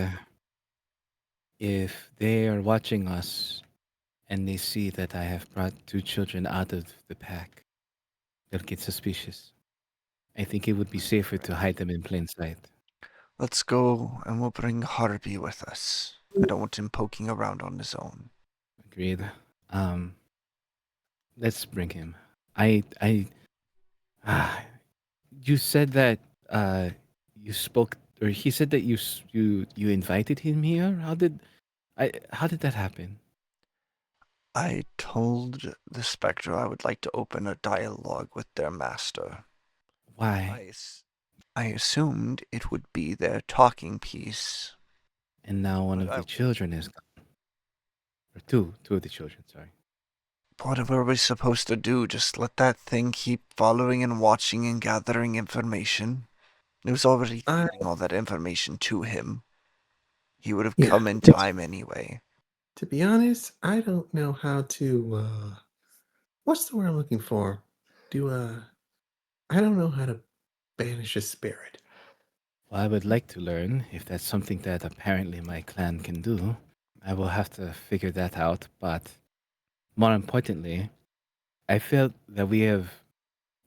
if they are watching us and they see that I have brought 2 children out of the pack, they'll get suspicious. I think it would be safer to hide them in plain sight. Let's go, and we'll bring Harvey with us. I don't want him poking around on his own. Agreed. Let's bring him. I you said that you spoke, or he said that you invited him here. How did that happen? I told the Spectre I would like to open a dialogue with their master. Why? I assumed it would be their talking piece. And now one of the children is gone. Or two of the children. Sorry. What were we supposed to do? Just let that thing keep following and watching and gathering information? It was already feeding all that information to him. He would have come in time anyway. To be honest, I don't know how to, what's the word I'm looking for? I don't know how to banish a spirit. Well, I would like to learn if that's something that apparently my clan can do. I will have to figure that out, but more importantly, I felt that we have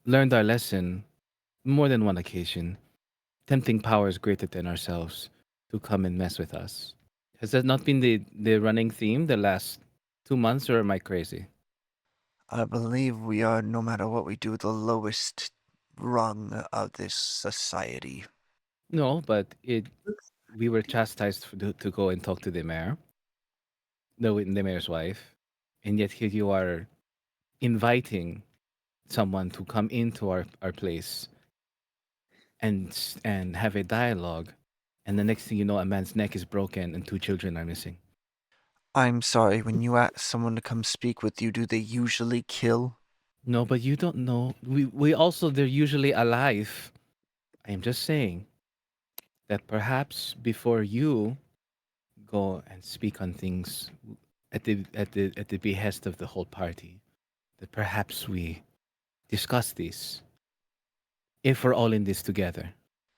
learned our lesson more than one occasion. Tempting powers greater than ourselves to come and mess with us. Has that not been the running theme the last 2 months, or am I crazy? I believe we are, no matter what we do, the lowest rung of this society. No, but we were chastised to go and talk to the mayor, the mayor's wife, and yet here you are inviting someone to come into our place and have a dialogue, and the next thing you know, a man's neck is broken and two children are missing. I'm sorry, when you ask someone to come speak with you, do they usually kill? No, but you don't know. We also they're usually alive. I am just saying that perhaps before you go and speak on things at the behest of the whole party, that perhaps we discuss this if we're all in this together.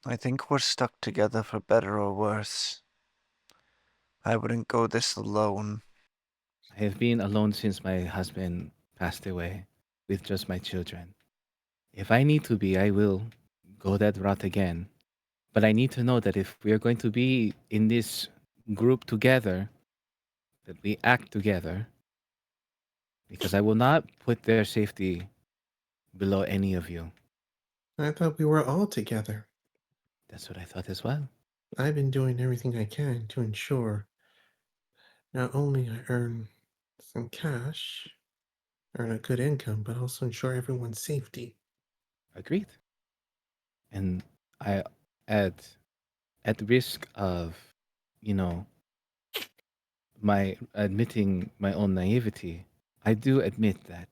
I think we're stuck together for better or worse. I wouldn't go this alone. I have been alone since my husband passed away with just my children. If I need to be, I will go that route again. But I need to know that if we are going to be in this group together, that we act together, because I will not put their safety below any of you. I thought we were all together. That's what I thought as well. I've been doing everything I can to ensure not only I earn some cash, earn a good income, but also ensure everyone's safety. Agreed. And I, at risk of, you know, my admitting my own naivety, I do admit that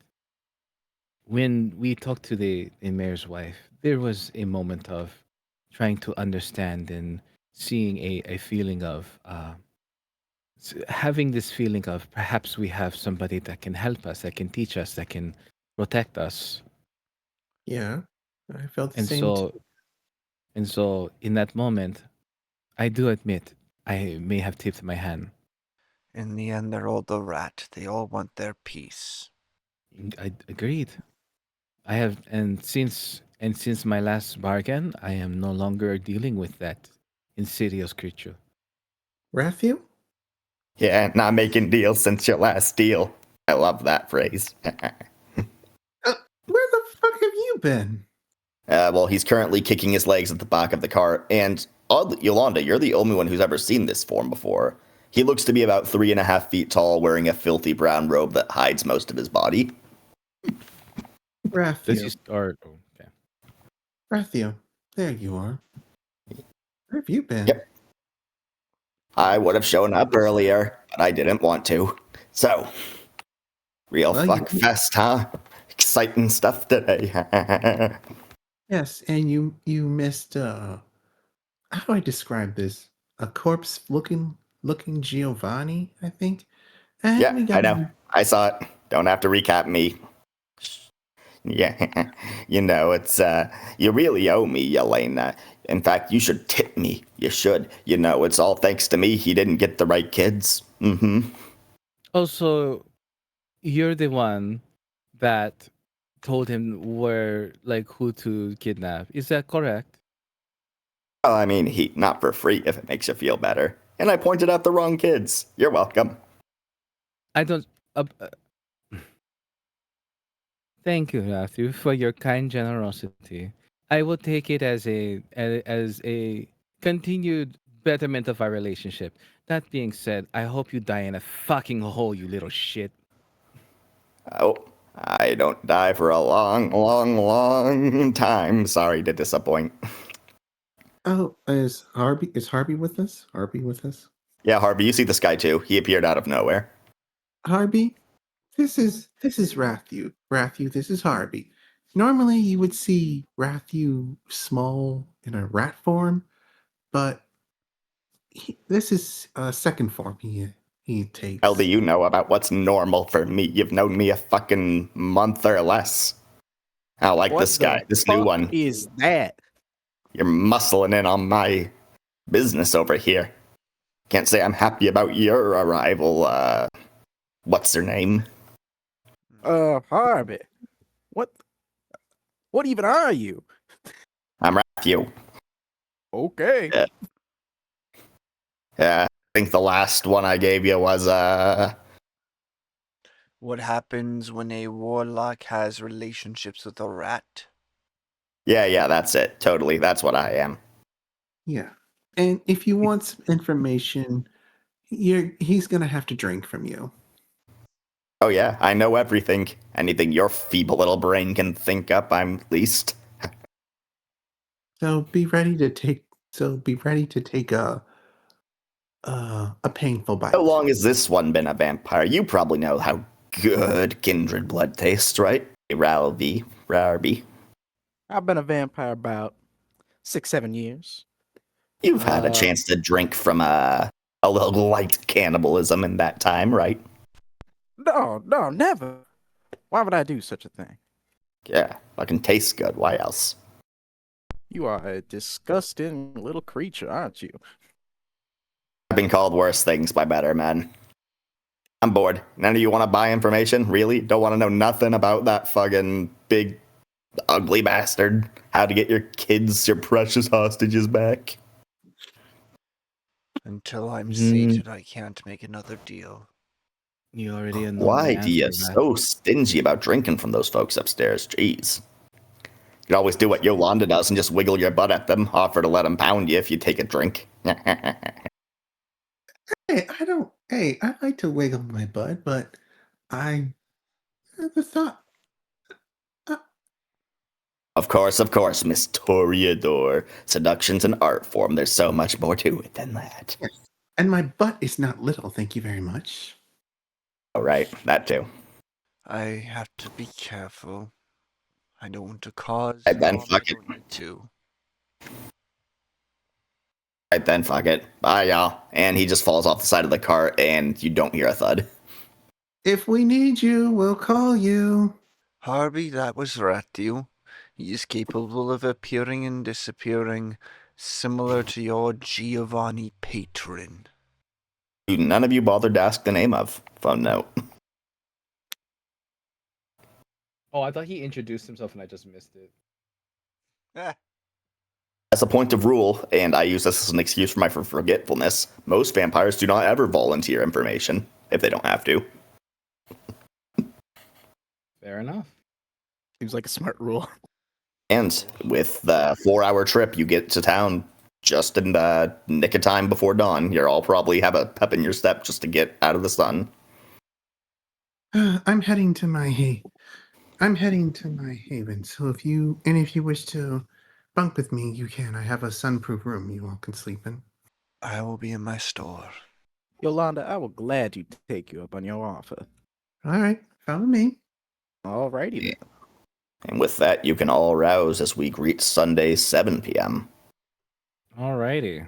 when we talked to the mayor's wife, there was a moment of trying to understand and seeing a feeling of having this feeling of perhaps we have somebody that can help us, that can teach us, that can protect us. Yeah, I felt the And same so, too. and so, in that moment, I do admit I may have tipped my hand. In the end, they're all the rat. They all want their piece. I agreed. I have, and since my last bargain, I am no longer dealing with that insidious creature. Raphael? Yeah, not making deals since your last deal. I love that phrase. Where the fuck have you been? Well, he's currently kicking his legs at the back of the car, and oddly, Yolanda, you're the only one who's ever seen this form before. He looks to be about 3.5 feet tall, wearing a filthy brown robe that hides most of his body. Does Raphael. he start? Oh, okay. Raphael, there you are. Where have you been? Yep. I would have shown up earlier, but I didn't want to. So, real Well, fuck fest, huh? Exciting stuff today. Yes, and you missed how do I describe this? A corpse looking Giovanni, I think. And Yeah, we got I know. I saw it. Don't have to recap me. Yeah, it's, you really owe me, Yelena. In fact, you should tip me. You should. It's all thanks to me he didn't get the right kids. Mm-hmm. Also, you're the one that told him where, like, who to kidnap. Is that correct? Well, I mean, not for free if it makes you feel better. And I pointed out the wrong kids. You're welcome. I don't. Thank you, Matthew, for your kind generosity. I will take it as a continued betterment of our relationship. That being said, I hope you die in a fucking hole, you little shit. Oh, I don't die for a long, long, long time. Sorry to disappoint. Oh, is Harvey with us? Harvey with us? Yeah, Harvey, you see this guy too. He appeared out of nowhere. Harvey, this is Rathu. Rathu, this is Harvey. Normally you would see Rathu small in a rat form, but this is a second form he takes. Hell do you know about what's normal for me? You've known me a fucking month or less. I like What this guy, the this new fuck one. is that? You're muscling in on my business over here. Can't say I'm happy about your arrival, what's her name? Harvey. What even are you? I'm Matthew. Okay. Yeah, I think the last one I gave you was, What happens when a warlock has relationships with a rat? Yeah, that's it. Totally. That's what I am. Yeah. And if you want some information, he's gonna have to drink from you. Oh, yeah, I know everything. Anything your feeble little brain can think up, I'm least. So be ready to take. A painful How bite. long has this one been a vampire? You probably know how good kindred blood tastes, right? Rarby. I've been a vampire about 6, 7 years. You've had a Uh, chance to drink from a little light cannibalism in that time, right? no, never. Why would I do such a thing? Yeah, fucking tastes good. Why else? You are a disgusting little creature, aren't you? I've been called worse things by better men. I'm bored. None of you want to buy information? Really? Don't want to know nothing about that fucking big, ugly bastard? How to get your kids, your precious hostages back? Until I'm Mm. sated, I can't make another deal. You already know Why the do you answer, Rat. so stingy about drinking from those folks upstairs? Jeez. You can always do what Yolanda does and just wiggle your butt at them. Offer to let them pound you if you take a drink. Hey, I like to wiggle my butt, but I never thought. Uh, Of course, Miss Toreador. Seduction's an art form. There's so much more to it than that. yes. And my butt is not little, thank you very much. All right, that too. I have to be careful. I don't want to cause Right then, harm I fuck it. don't need to. Right then, fuck it. Bye, y'all. And he just falls off the side of the cart, and you don't hear a thud. If we need you, we'll call you. Harvey, that was Ratio. He is capable of appearing and disappearing, similar to your Giovanni patron. None of you bothered to ask the name of. Fun note. Oh, I thought he introduced himself and I just missed it. As a point of rule, and I use this as an excuse for my forgetfulness, most vampires do not ever volunteer information if they don't have to. Fair enough. Seems like a smart rule. And with the 4-hour trip, you get to town just in the nick of time before dawn. You'll all probably have a pep in your step just to get out of the sun. I'm heading to my haven. So if you wish to bunk with me, you can. I have a sunproof room you all can sleep in. I will be in my store. Yolanda, I will gladly take you up on your offer. All right, follow me. Alrighty then. And with that, you can all rouse as we greet Sunday, 7 p.m. Alrighty.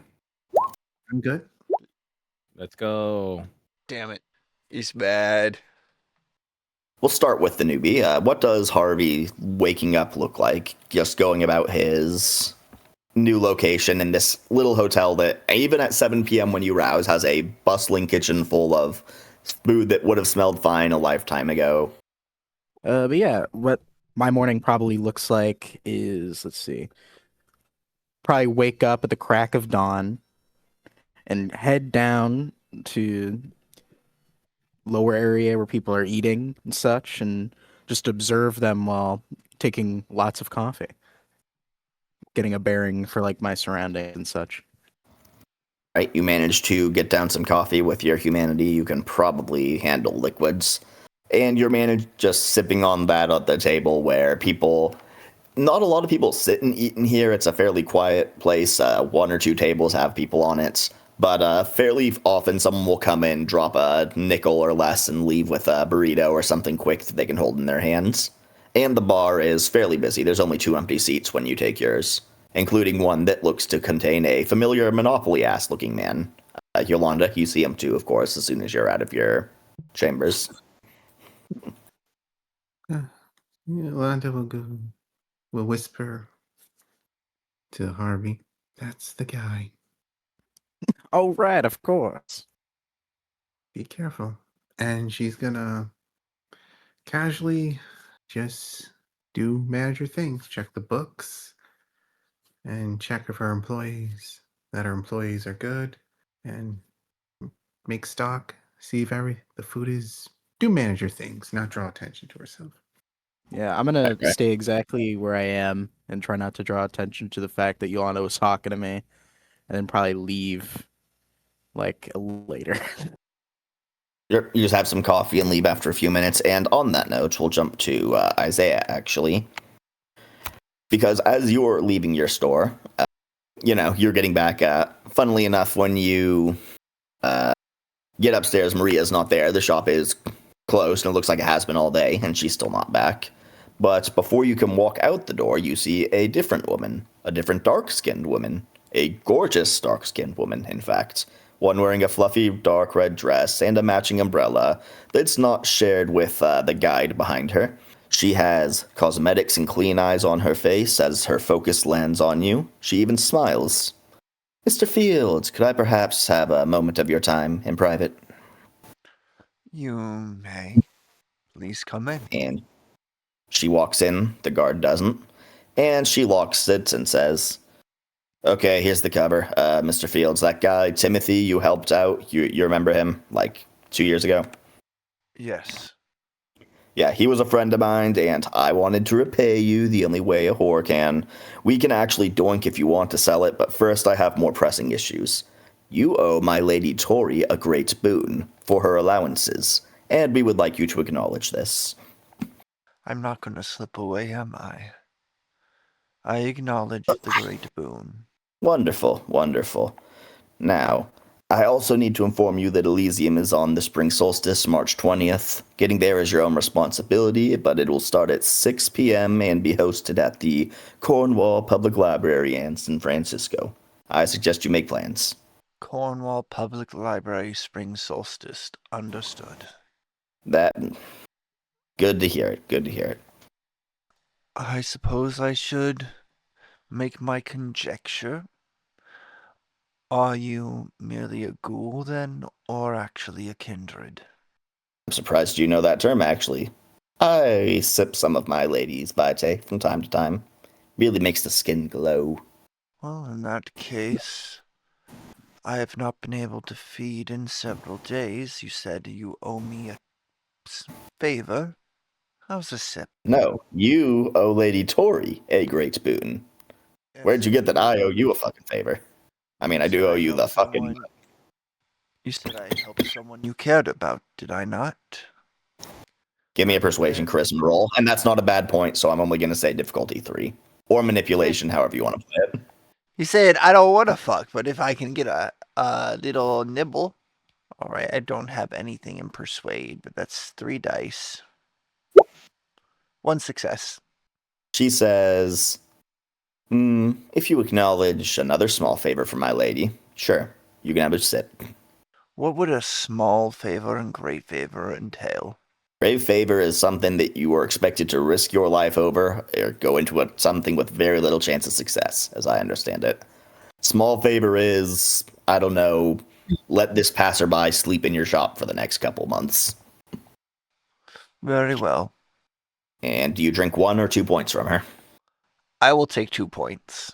I'm good. Let's go. Damn it. He's bad. We'll start with the newbie. What does Harvey waking up look like? Just going about his new location in this little hotel that, even at 7 p.m. when you rouse, has a bustling kitchen full of food that would have smelled fine a lifetime ago. But yeah, what my morning probably looks like is, let's see, probably wake up at the crack of dawn and head down to lower area where people are eating and such, and just observe them while taking lots of coffee, getting a bearing for like my surroundings and such. Right? You manage to get down some coffee with your humanity. You can probably handle liquids. And you're managed just sipping on that at the table where not a lot of people sit and eat in here. It's a fairly quiet place. 1 or 2 tables have people on it. But fairly often someone will come in, drop a nickel or less, and leave with a burrito or something quick that they can hold in their hands. And the bar is fairly busy. There's only 2 empty seats when you take yours, including one that looks to contain a familiar Monopoly-ass looking man. Yolanda, you see him too, of course, as soon as you're out of your chambers. Yolanda will whisper to Harvey. That's the guy. Oh, right, of course. Be careful. And she's gonna casually just do manager things. Check the books and check if her employees are good, and make stock. See if the food is do manager things, not draw attention to herself. Yeah, I'm gonna Okay. stay exactly where I am and try not to draw attention to the fact that Yolanda was talking to me, and then probably leave like later. You just have some coffee and leave after a few minutes. And on that note, we'll jump to Isaiah, actually. Because as you're leaving your store, you're getting back. Funnily enough, when you get upstairs, Maria's not there. The shop is closed, and it looks like it has been all day, and she's still not back. But before you can walk out the door, you see a different woman, a different dark-skinned woman, a gorgeous dark-skinned woman, in fact. One wearing a fluffy dark red dress and a matching umbrella that's not shared with the guide behind her. She has cosmetics and clean eyes on her face as her focus lands on you. She even smiles. Mr. Fields, could I perhaps have a moment of your time in private? You may. Please come in. And she walks in, the guard doesn't, and she locks it and says, okay, here's the cover. Mr. Fields, that guy, Timothy, you helped out. You remember him, like, 2 years ago? Yes. Yeah, he was a friend of mine, and I wanted to repay you the only way a whore can. We can actually doink if you want to sell it, but first I have more pressing issues. You owe my lady Tori a great boon for her allowances, and we would like you to acknowledge this. I'm not going to slip away, am I? I acknowledge the great boon. Wonderful, wonderful. Now, I also need to inform you that Elysium is on the spring solstice, March 20th. Getting there is your own responsibility, but it will start at 6 p.m. and be hosted at the Cornwall Public Library in San Francisco. I suggest you make plans. Cornwall Public Library spring solstice. Understood. That. Good to hear it, good to hear it. I suppose I should make my conjecture. Are you merely a ghoul, then, or actually a kindred? I'm surprised you know that term, actually. I sip some of my lady's vitae from time to time. Really makes the skin glow. Well, in that case, I have not been able to feed in several days. You said you owe me a favor. How's a sip? No, you owe Lady Tori a great boon. Where'd you get that I owe you a fucking favor? I mean, I do owe you the fucking... You said I helped someone you cared about, did I not? Give me a persuasion charisma roll, and that's not a bad point, so I'm only going to say difficulty 3. Or manipulation, however you want to play it. You said I don't want to fuck, but if I can get a little nibble. Alright, I don't have anything in persuade, but that's 3 dice. 1 success. She says, if you acknowledge another small favor from my lady, sure, you can have a sip. What would a small favor and great favor entail? Grave favor is something that you are expected to risk your life over, or go into something with very little chance of success, as I understand it. Small favor is, I don't know, let this passerby sleep in your shop for the next couple months. Very well. And do you drink 1 or 2 points from her? I will take 2 points.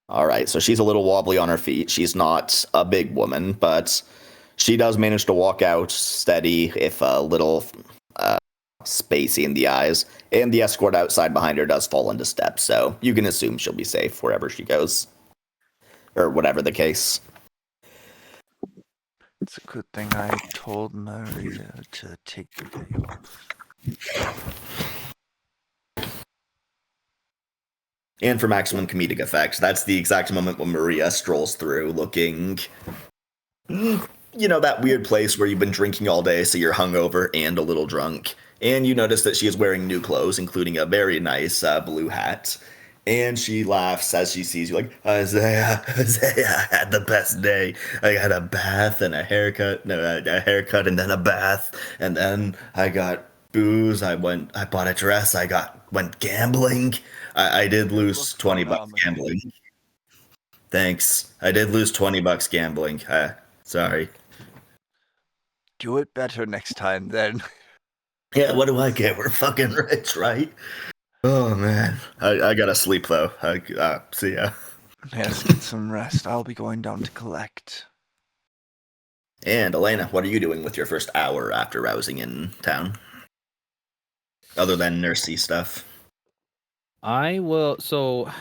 All right, so she's a little wobbly on her feet. She's not a big woman, but she does manage to walk out steady, if a little spacey in the eyes. And the escort outside behind her does fall into step, so you can assume she'll be safe wherever she goes. Or whatever the case. It's a good thing I told Maria to take the day off. And for maximum comedic effect, that's the exact moment when Maria strolls through looking, that weird place where you've been drinking all day, so you're hungover and a little drunk. And you notice that she is wearing new clothes, including a very nice blue hat. And she laughs as she sees you, like, Isaiah, I had the best day. I got a bath and a haircut, and then a bath, and then I got booze. I bought a dress. Went gambling. I did lose $20 gambling. Thanks. I did lose $20 gambling. Sorry. Do it better next time, then. Yeah, what do I get? We're fucking rich, right? Oh, man. I gotta sleep, though. See ya. Yes, get some rest. I'll be going down to collect. And Elena, what are you doing with your first hour after rousing in town? Other than nursey stuff. I will. So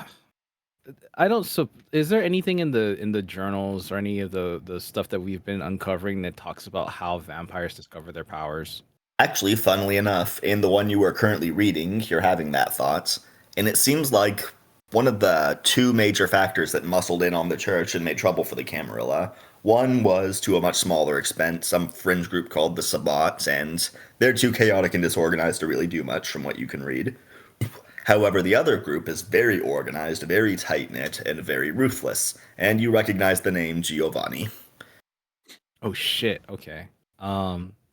I don't. So is there anything in the journals or any of the stuff that we've been uncovering that talks about how vampires discover their powers? Actually, funnily enough, in the one you are currently reading, you're having that thought, and it seems like one of the two major factors that muscled in on the church and made trouble for the Camarilla. One was, to a much smaller extent, some fringe group called the Sabbats, and they're too chaotic and disorganized to really do much from what you can read. However, the other group is very organized, very tight-knit, and very ruthless, and you recognize the name Giovanni. Oh shit. Okay.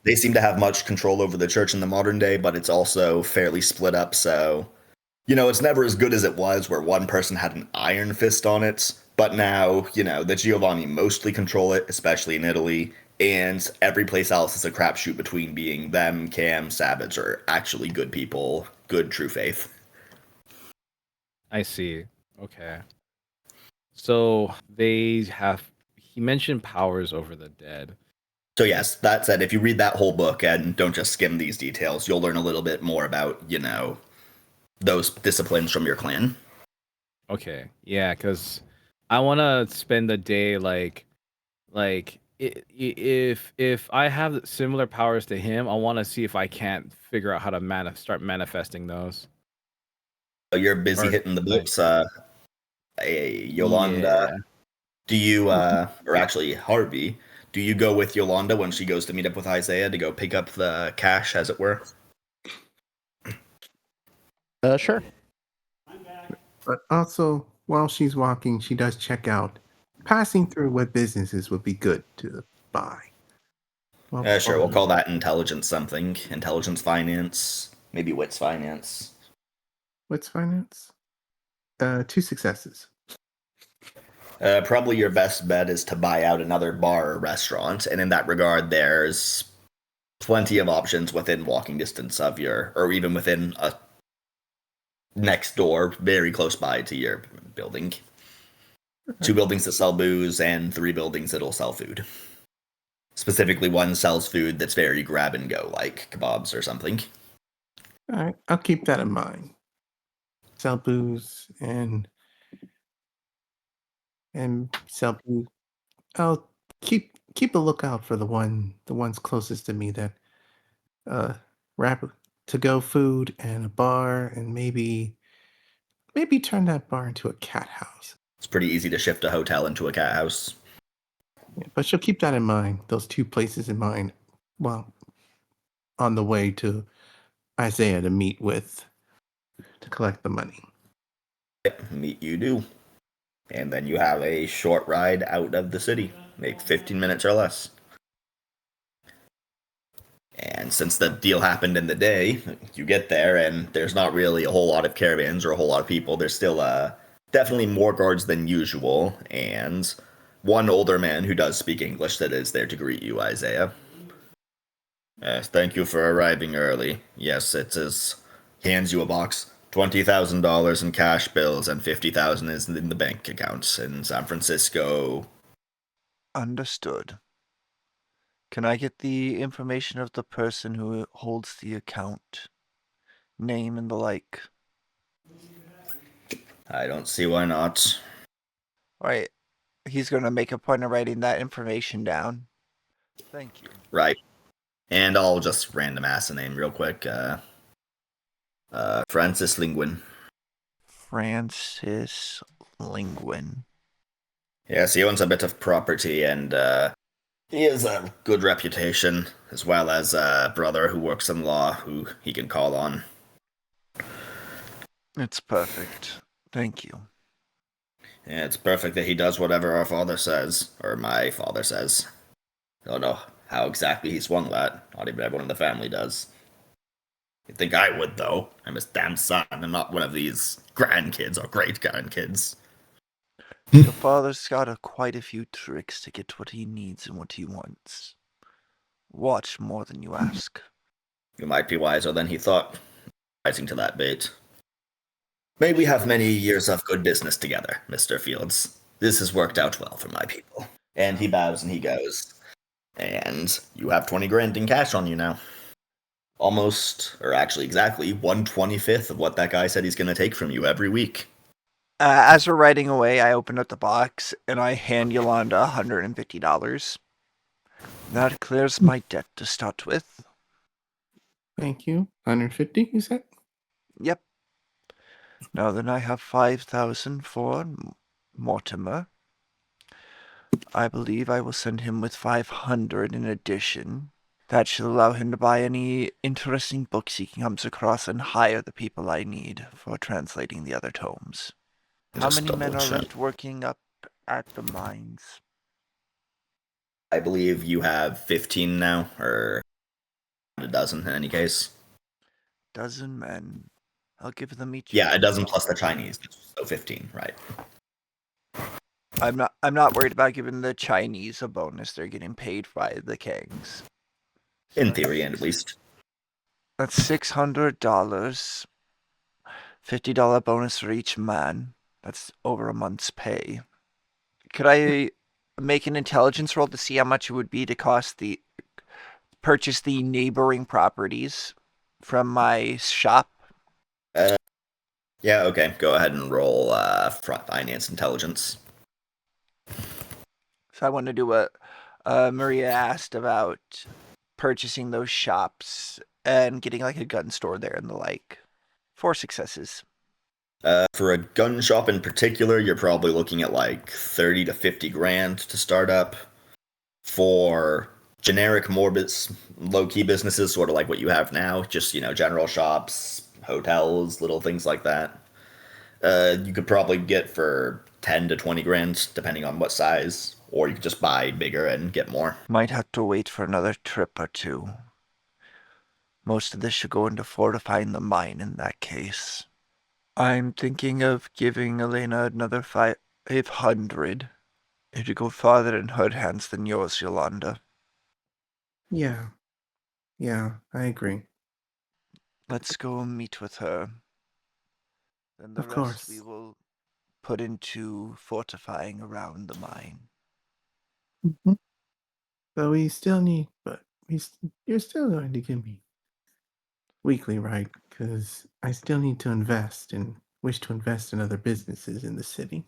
They seem to have much control over the church in the modern day, but it's also fairly split up, so it's never as good as it was where one person had an iron fist on it, but now, the Giovanni mostly control it, especially in Italy, and every place else is a crapshoot between being them, Cam, Savage, or actually good people, good true faith. I see. Okay. So they have. He mentioned powers over the dead. So yes, that said, if you read that whole book and don't just skim these details, you'll learn a little bit more about, those disciplines from your clan. Okay. Yeah, because I want to spend the day if I have similar powers to him, I want to see if I can't figure out how to start manifesting those. So you're busy Or hitting the like, books, Yolanda. yeah. Do you, or actually Harvey, do you go with Yolanda when she goes to meet up with Isaiah to go pick up the cash, as it were? Sure. But also, while she's walking, she does check out, passing through what businesses would be good to buy. Well, Sure, we'll call that intelligence something. Intelligence finance, maybe wits finance. What's finance? 2 successes. Probably your best bet is to buy out another bar or restaurant, and in that regard, there's plenty of options within walking distance of or even within a next door, very close by to your building. 2 buildings that sell booze and 3 buildings that'll sell food. Specifically, one sells food that's very grab and go, like kebabs or something. All right, I'll keep that in mind. Sell booze and sell booze. I'll keep a lookout for the ones closest to me that wrap to go food and a bar, and maybe turn that bar into a cat house. It's pretty easy to shift a hotel into a cat house. Yeah, but she'll keep that in mind, those 2 places in mind, well, on the way to Isaiah to meet with, to collect the money. Meet you do. And then you have a short ride out of the city, maybe 15 minutes or less. And since the deal happened in the day, you get there and there's not really a whole lot of caravans or a whole lot of people. There's still definitely more guards than usual, and one older man who does speak English that is there to greet you, Isaiah. Thank you for arriving early. Yes, it is. He hands you a box. $20,000 in cash bills and $50,000 is in the bank account in San Francisco. Understood. Can I get the information of the person who holds the account? Name and the like. I don't see why not. Right. He's going to make a point of writing that information down. Thank you. Right. And I'll just random ass a name real quick. Francis Linguin. Francis Linguin. Yes, he owns a bit of property, and he has a good reputation, as well as a brother who works in law who he can call on. It's perfect. Thank you. Yeah, it's perfect that he does whatever our father says, or my father says. I don't know how exactly he swung that. Not even everyone in the family does. You'd think I would, though. I'm his damn son, and not one of these grandkids or great-grandkids. Your father's got quite a few tricks to get what he needs and what he wants. Watch more than you ask. You might be wiser than he thought, rising to that bait. May we have many years of good business together, Mr. Fields. This has worked out well for my people. And he bows and he goes, And you have 20 grand in cash on you now. Almost, or actually exactly, 1/25th of what that guy said he's going to take from you every week. As we're riding away, I open up the box and I hand Yolanda $150. That clears my debt to start with. Thank you. 150, you said? Yep. Now then I have 5,000 for Mortimer. I believe I will send him with 500 in addition. That should allow him to buy any interesting books he comes across and hire the people I need for translating the other tomes. How Just many men double are check. left working up at the mines? I believe you have 15 now, or a dozen in any case. Dozen men. I'll give them each. Yeah, a dozen plus the Chinese, so 15, right? I'm not worried about giving the Chinese a bonus. They're getting paid by the Kangs. In theory, and at least. That's $600. $50 bonus for each man. That's over a month's pay. Could I make an intelligence roll to see how much it would be to purchase the neighboring properties from my shop? Yeah, okay. Go ahead and roll finance intelligence. So I want to do what Maria asked about purchasing those shops and getting like a gun store there and the like. 4 successes. For a gun shop in particular, you're probably looking at like 30 to 50 grand to start up. For generic, more low-key businesses, sort of like what you have now, just, general shops, hotels, little things like that, you could probably get for 10 to 20 grand, depending on what size, or you could just buy bigger and get more. Might have to wait for another trip or two. Most of this should go into fortifying the mine in that case. I'm thinking of giving Elena another 500. It'd go farther in her hands than yours, Yolanda. Yeah. Yeah, I agree. Let's go meet with her. Then the Of rest course. we will put into fortifying around the mine. Mm-hmm. So we still need, but you're still going to give me weekly, right? Because I still need to invest and wish to invest in other businesses in the city.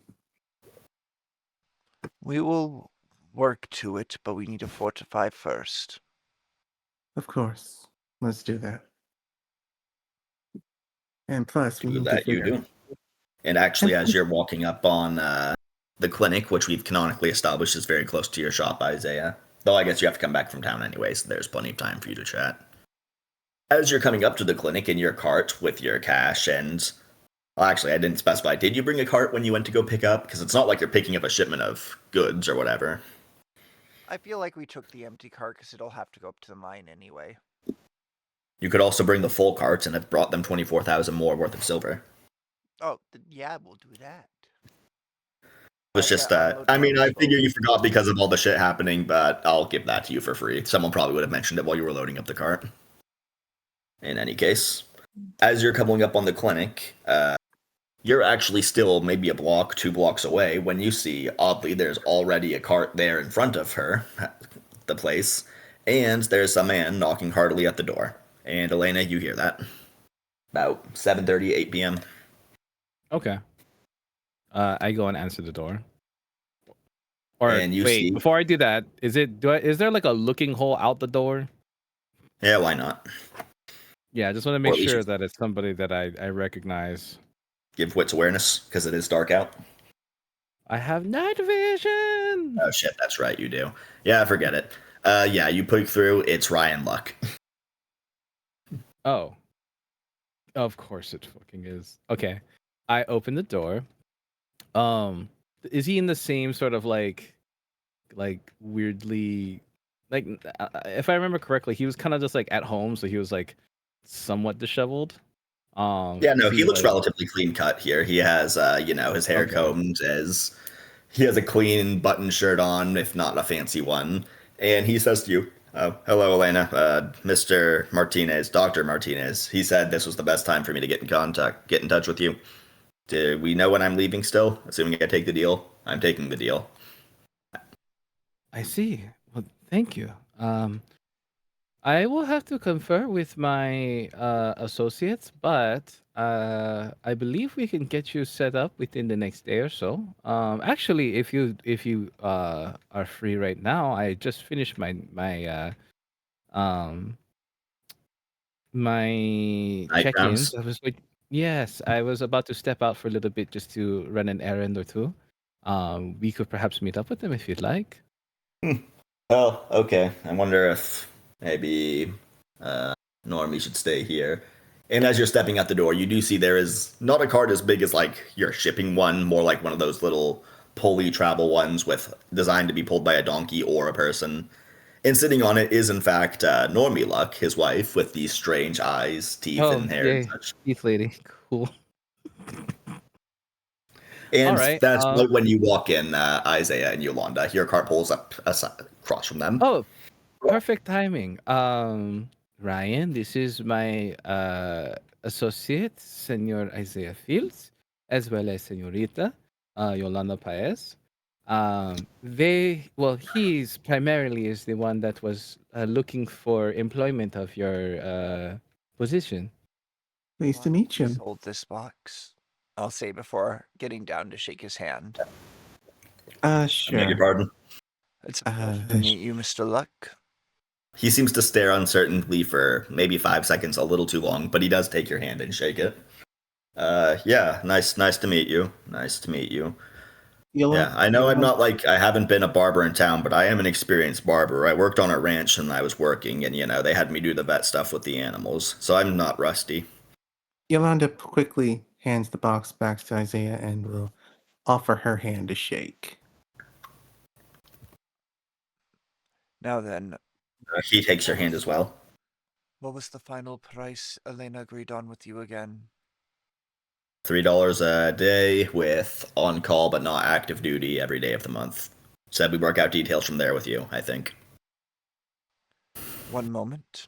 We will work to it, but we need to fortify first. Of course. Let's do that. And plus, we Do need to that, you figure. do. And actually, as you're walking up on the clinic, which we've canonically established is very close to your shop, Isaiah, though I guess you have to come back from town anyway, so there's plenty of time for you to chat. As you're coming up to the clinic in your cart with your cash and... Well, actually, I didn't specify. Did you bring a cart when you went to go pick up? Because it's not like you're picking up a shipment of goods or whatever. I feel like we took the empty cart because it'll have to go up to the mine anyway. You could also bring the full carts and have brought them 24,000 more worth of silver. Oh, yeah, we'll do that. It was just that. I mean, I figure you forgot because of all the shit happening, but I'll give that to you for free. Someone probably would have mentioned it while you were loading up the cart. In any case, as you're coming up on the clinic, you're actually still maybe a block, 2 blocks away when you see, oddly, there's already a cart there in front of her, the place, and there's a man knocking heartily at the door. And Elena, you hear that. About 7:30, 8 p.m. Okay. I go and answer the door. Or And you wait, see... before I do that, is there like a looking hole out the door? Yeah, why not? Yeah, I just want to Or make at least sure you- that it's somebody that I recognize. Give wits awareness, because it is dark out. I have night vision. Oh shit, that's right, you do. Yeah, forget it. Yeah, you peek through, it's Ryan Luck. Oh. Of course it fucking is. Okay. I open the door. Is he in the same sort of like weirdly like if I remember correctly, he was kind of just like at home, so he was like somewhat disheveled. Yeah, no, is he looks like, relatively clean cut here. He has, his hair Okay. combed, he has a clean button shirt on, if not a fancy one. And he says to you, "Oh, hello, Elena, Mr. Martinez, Dr. Martinez. He said this was the best time for me to get in touch with you. Do we know when I'm leaving still? Assuming I take the deal, I'm taking the deal." I see. Well, Thank you. I will have to confer with my associates, but I believe we can get you set up within the next day or so. Actually, if you are free right now, I just finished um my Night check-ins. rounds. Yes, I was about to step out for a little bit just to run an errand or two. We could perhaps meet up with them if you'd like. Oh, okay. I wonder if maybe Normie should stay here. And as you're stepping out the door, you do see there is not a cart as big as like your shipping one, more like one of those little pulley travel ones with designed to be pulled by a donkey or a person. And sitting on it is in fact Normie Luck, his wife, with these strange eyes, teeth, Oh, and hair and yay. such. Teeth lady. Cool. All And right. that's right when you walk in, Isaiah and Yolanda. Your cart pulls up across from them. Oh, perfect timing. Ryan, this is my associate, Senor Isaiah Fields, as well as Senorita Yolanda Paez. He's primarily is the one that was looking for employment of your position. Nice to meet Please you. hold this box. I'll say before getting down to shake his hand. I beg your Sure. pardon. It's a pleasure to meet you, Mr. Luck. He seems to stare uncertainly for maybe 5 seconds, a little too long, but he does take your hand and shake it. Yeah, nice to meet you. Nice to meet you. Yeah, I know I'm not like, I haven't been a barber in town, but I am an experienced barber. I worked on a ranch and I was working, and they had me do the vet stuff with the animals, so I'm not rusty. Yolanda quickly hands the box back to Isaiah and will offer her hand to shake. Now then, He takes your hand as well. what was the final price Elena agreed on with you again? $3 a day with on call but not active duty every day of the month. Said we work out details from there with you, I think. One moment.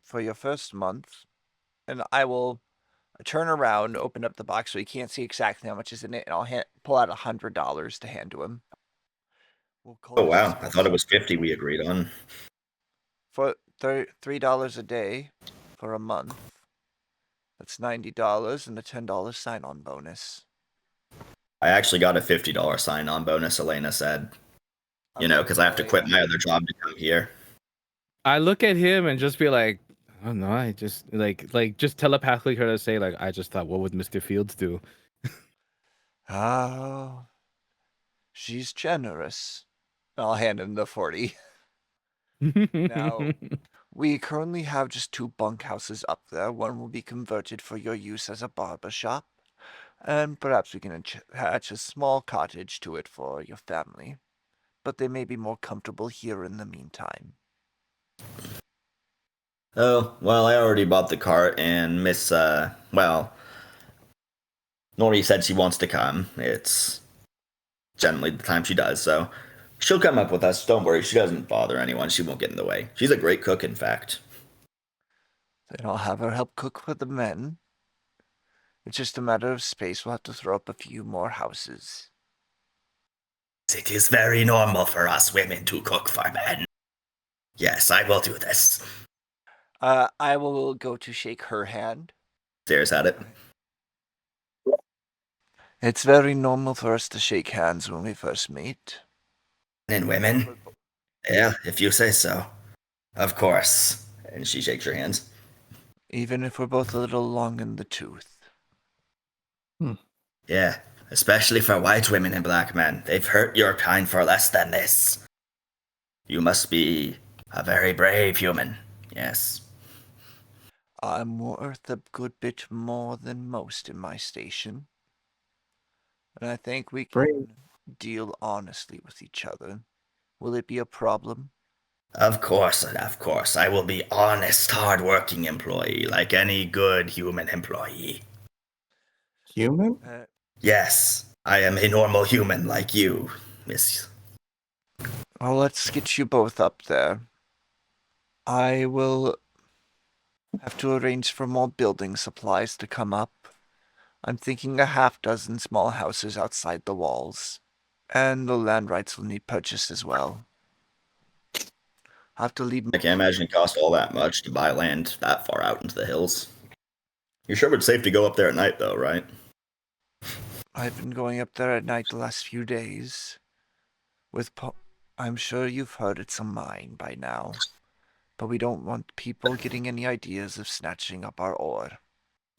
For your first month, and I will turn around, open up the box so he can't see exactly how much is in it, and I'll pull out $100 to hand to him. We'll call Oh this wow, his I first thought it was month. 50 we agreed on. For $3 a day for a month. That's $90 and a $10 sign-on bonus. I actually got a $50 sign-on bonus, Elena said. Because I have to Okay. quit my other job to come here. I look at him and just be like, I don't know. I just just telepathically her to say like, I just thought, what would Mr. Fields do? Oh, she's generous. I'll hand him the 40. Now, we currently have just 2 bunkhouses up there. One will be converted for your use as a barber shop, and perhaps we can attach a small cottage to it for your family. But they may be more comfortable here in the meantime. Oh, well, I already bought the cart, and Nori said she wants to come. It's generally the time she does, so she'll come up with us. Don't worry, she doesn't bother anyone. She won't get in the way. She's a great cook, in fact. Then I'll have her help cook for the men. It's just a matter of space. We'll have to throw up a few more houses. It is very normal for us women to cook for men. Yes, I will do this. I will go to shake her hand. Stares at it. It's very normal for us to shake hands when we first meet. And women? Yeah, if you say so. Of course. And she shakes her hands. Even if we're both a little long in the tooth. Yeah, especially for white women and black men. They've hurt your kind for less than this. You must be a very brave human. Yes. I'm worth a good bit more than most in my station. And I think we can deal honestly with each other. Will it be a problem? Of course. I will be honest, hard-working employee, like any good human employee. Human? Yes, I am a normal human like you, miss. Well, let's get you both up there. I will have to arrange for more building supplies to come up. I'm thinking a half-dozen small houses outside the walls. And the land rights will need purchased as well. have to leave. I can't imagine it cost all that much to buy land that far out into the hills. You're sure it's safe to go up there at night, though, right? I've been going up there at night the last few days. I'm sure you've heard it's a mine by now, but we don't want people getting any ideas of snatching up our ore.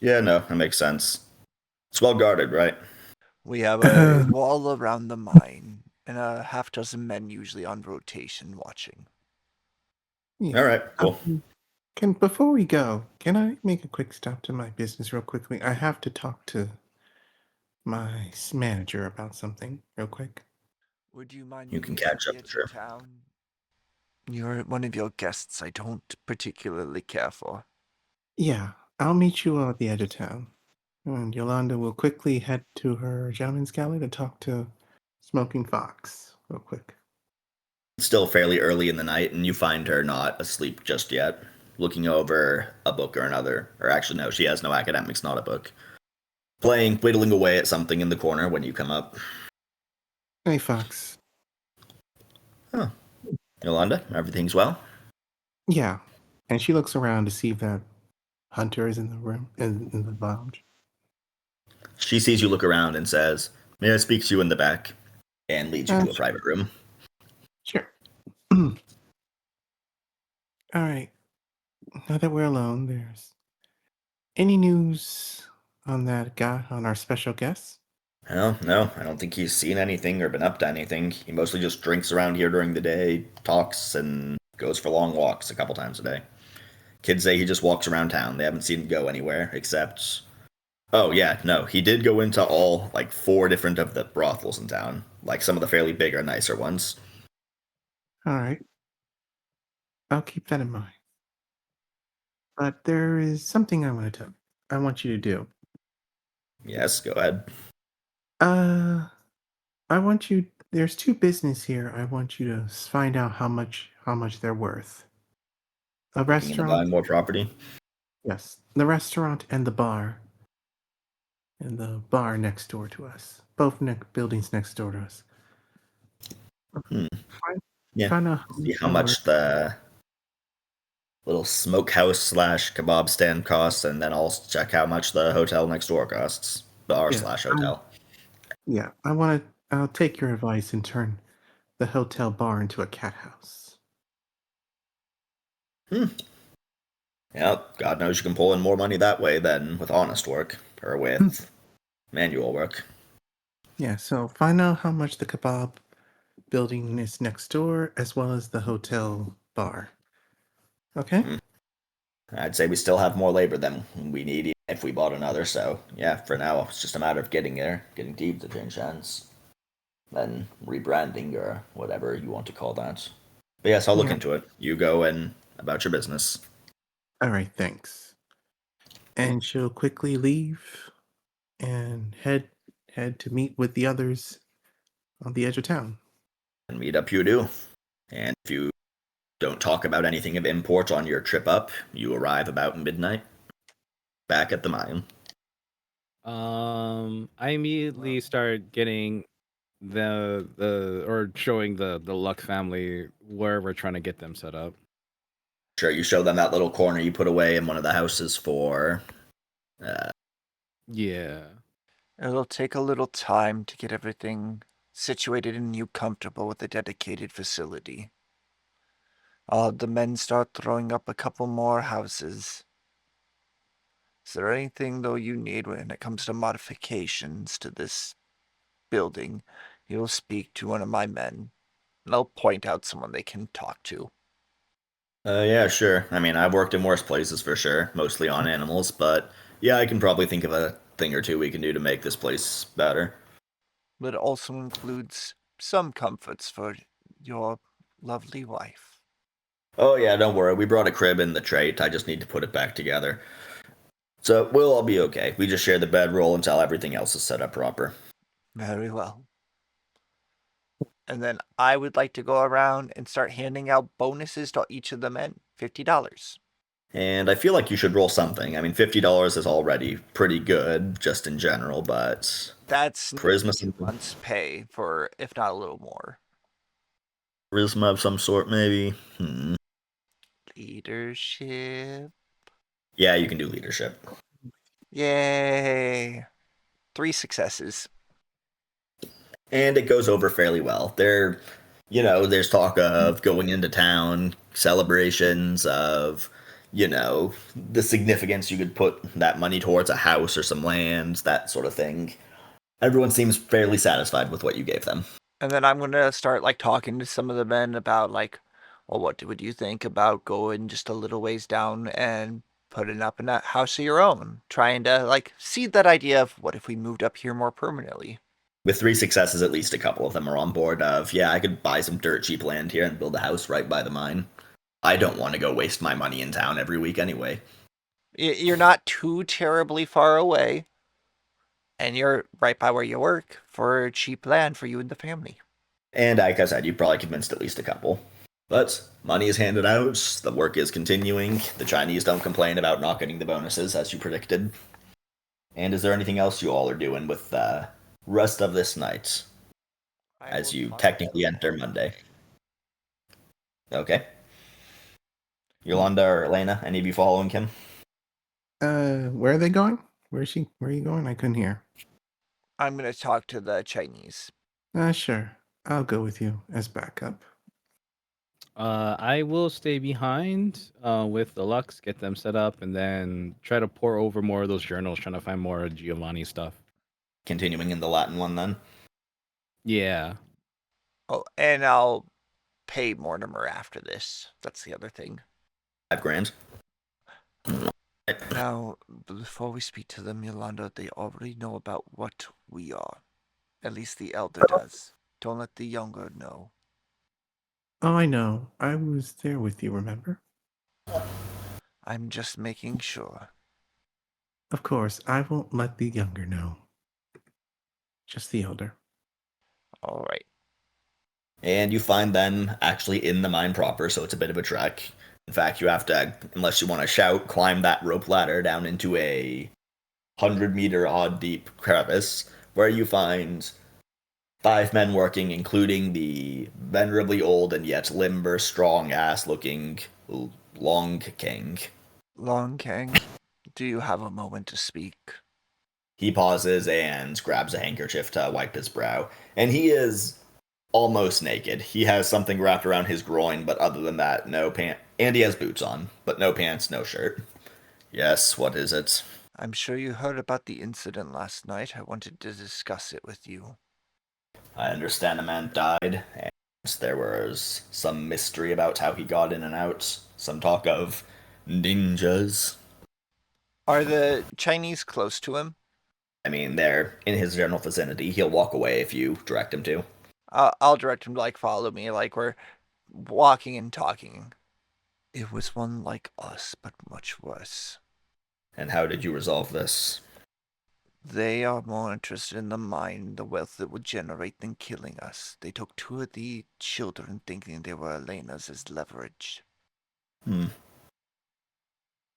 Yeah, no, that makes sense. It's well guarded, right? We have a wall around the mine, and a half dozen men usually on rotation watching. All right, cool. Before we go, can I make a quick stop to my business real quickly? I have to talk to my manager about something real quick. Would you mind You can meeting us catch at up, the edge sure. of town? You're one of your guests I don't particularly care for. Yeah, I'll meet you at the edge of town. And Yolanda will quickly head to her gentleman's galley to talk to Smoking Fox real quick. It's still fairly early in the night, and you find her not asleep just yet, looking over a book or another. Or actually, no, she has no academics, not a book. Whittling away at something in the corner when you come up. Hey, Fox. Huh. Yolanda, everything's well? Yeah. And she looks around to see if that Hunter is in the room, in the lounge. She sees you look around and says, "May I speak to you in the back?" and leads you to a Sure. private room. Sure. All right. Now that we're alone, there's any news on that guy, on our special guest? Well, no, I don't think he's seen anything or been up to anything. He mostly just drinks around here during the day, talks, and goes for long walks a couple times a day. Kids say he just walks around town. They haven't seen him go anywhere except. Oh, yeah, no, he did go into all, like, 4 different of the brothels in town. Like, some of the fairly bigger, nicer ones. All right. I'll keep that in mind. But there is something I want you to do. Yes, go ahead. I want you. There's 2 business here. I want you to find out how much they're worth. A Looking into restaurant, buying more property. yes, the restaurant and the bar, next door to us. Both buildings next door to us. Hmm. Find, Yeah. find out See how they're worth. much the little smokehouse slash kebab stand costs, and then I'll check how much the hotel next door costs. Bar Yeah, slash hotel. yeah. I'll take your advice and turn the hotel bar into a cat house. Yeah, God knows you can pull in more money that way than with honest work, or with manual work. Yeah. So find out how much the kebab building is next door, as well as the hotel bar. Okay. I'd say we still have more labor than we need if we bought another, so yeah, for now, it's just a matter of getting there, getting deep to change hands, then rebranding or whatever you want to call that. But yes, I'll look Yeah. into it. You go and about your business. All right. Thanks. And she'll quickly leave and head to meet with the others on the edge of town. And meet up you do. And if you don't talk about anything of import on your trip up, you arrive about midnight, back at the mine. I immediately start getting the or showing the Luck family where we're trying to get them set up. Sure, you show them that little corner you put away in one of the houses for. Yeah. It'll take a little time to get everything situated and you comfortable with a dedicated facility. The men start throwing up a couple more houses. Is there anything, though, you need when it comes to modifications to this building? You'll speak to one of my men, and I'll point out someone they can talk to. Yeah, sure. I mean, I've worked in worse places for sure, mostly on animals, but yeah, I can probably think of a thing or two we can do to make this place better. But it also includes some comforts for your lovely wife. Oh yeah, don't worry. We brought a crib in the trait. I just need to put it back together. So we'll all be okay. We just share the bedroll until everything else is set up proper. Very well. And then I would like to go around and start handing out bonuses to each of the men. $50. And I feel like you should roll something. I mean, $50 is already pretty good, just in general, but That's charisma, 2 months' pay for, if not a little more. charisma of some sort, maybe. Leadership. Yeah, you can do leadership. Yay. 3 successes. And it goes over fairly well. There's talk of going into town, celebrations of, the significance you could put that money towards a house or some land, that sort of thing. Everyone seems fairly satisfied with what you gave them. And then I'm gonna start like talking to some of the men about like, well, what would you think about going just a little ways down and putting up in a house of your own? Trying to like seed that idea of what if we moved up here more permanently? With 3 successes, at least a couple of them are on board of, yeah, I could buy some dirt cheap land here and build a house right by the mine. I don't want to go waste my money in town every week anyway. You're not too terribly far away, and you're right by where you work for cheap land for you and the family. And like I said, you probably convinced at least a couple. But money is handed out, the work is continuing, the Chinese don't complain about not getting the bonuses as you predicted. And is there anything else you all are doing with the rest of this night as you technically enter Monday? Okay. Yolanda or Elena, any of you following him? Where are they going? Where are you going? I couldn't hear. I'm gonna talk to the Chinese. Sure. I'll go with you as backup. I will stay behind with the Lux, get them set up, and then try to pour over more of those journals, trying to find more Giovanni stuff. Continuing in the Latin one then? Yeah. Oh, and I'll pay Mortimer after this. That's the other thing. $5,000. Now, before we speak to them, Yolanda, they already know about what we are. At least the elder does. Don't let the younger know. Oh, I know. I was there with you, remember? I'm just making sure. Of course, I won't let the younger know. Just the elder. All right. And you find them actually in the mine proper, so it's a bit of a trek. In fact, you have to, unless you want to shout, climb that rope ladder down into a 100-meter odd deep crevice, where you find 5 men working, including the venerably old and yet limber, strong-ass looking Long King. Long Kang, do you have a moment to speak? He pauses and grabs a handkerchief to wipe his brow, and he is almost naked. He has something wrapped around his groin, but other than that, no pants. And he has boots on, but no pants, no shirt. Yes, what is it? I'm sure you heard about the incident last night. I wanted to discuss it with you. I understand a man died, and there was some mystery about how he got in and out. Some talk of ninjas. Are the Chinese close to him? I mean, they're in his general vicinity. He'll walk away if you direct him to. I'll direct him to like follow me, like we're walking and talking. It was one like us, but much worse. And how did you resolve this? They are more interested in the mine, the wealth it would generate, than killing us. They took 2 of the children thinking they were Elena's as leverage.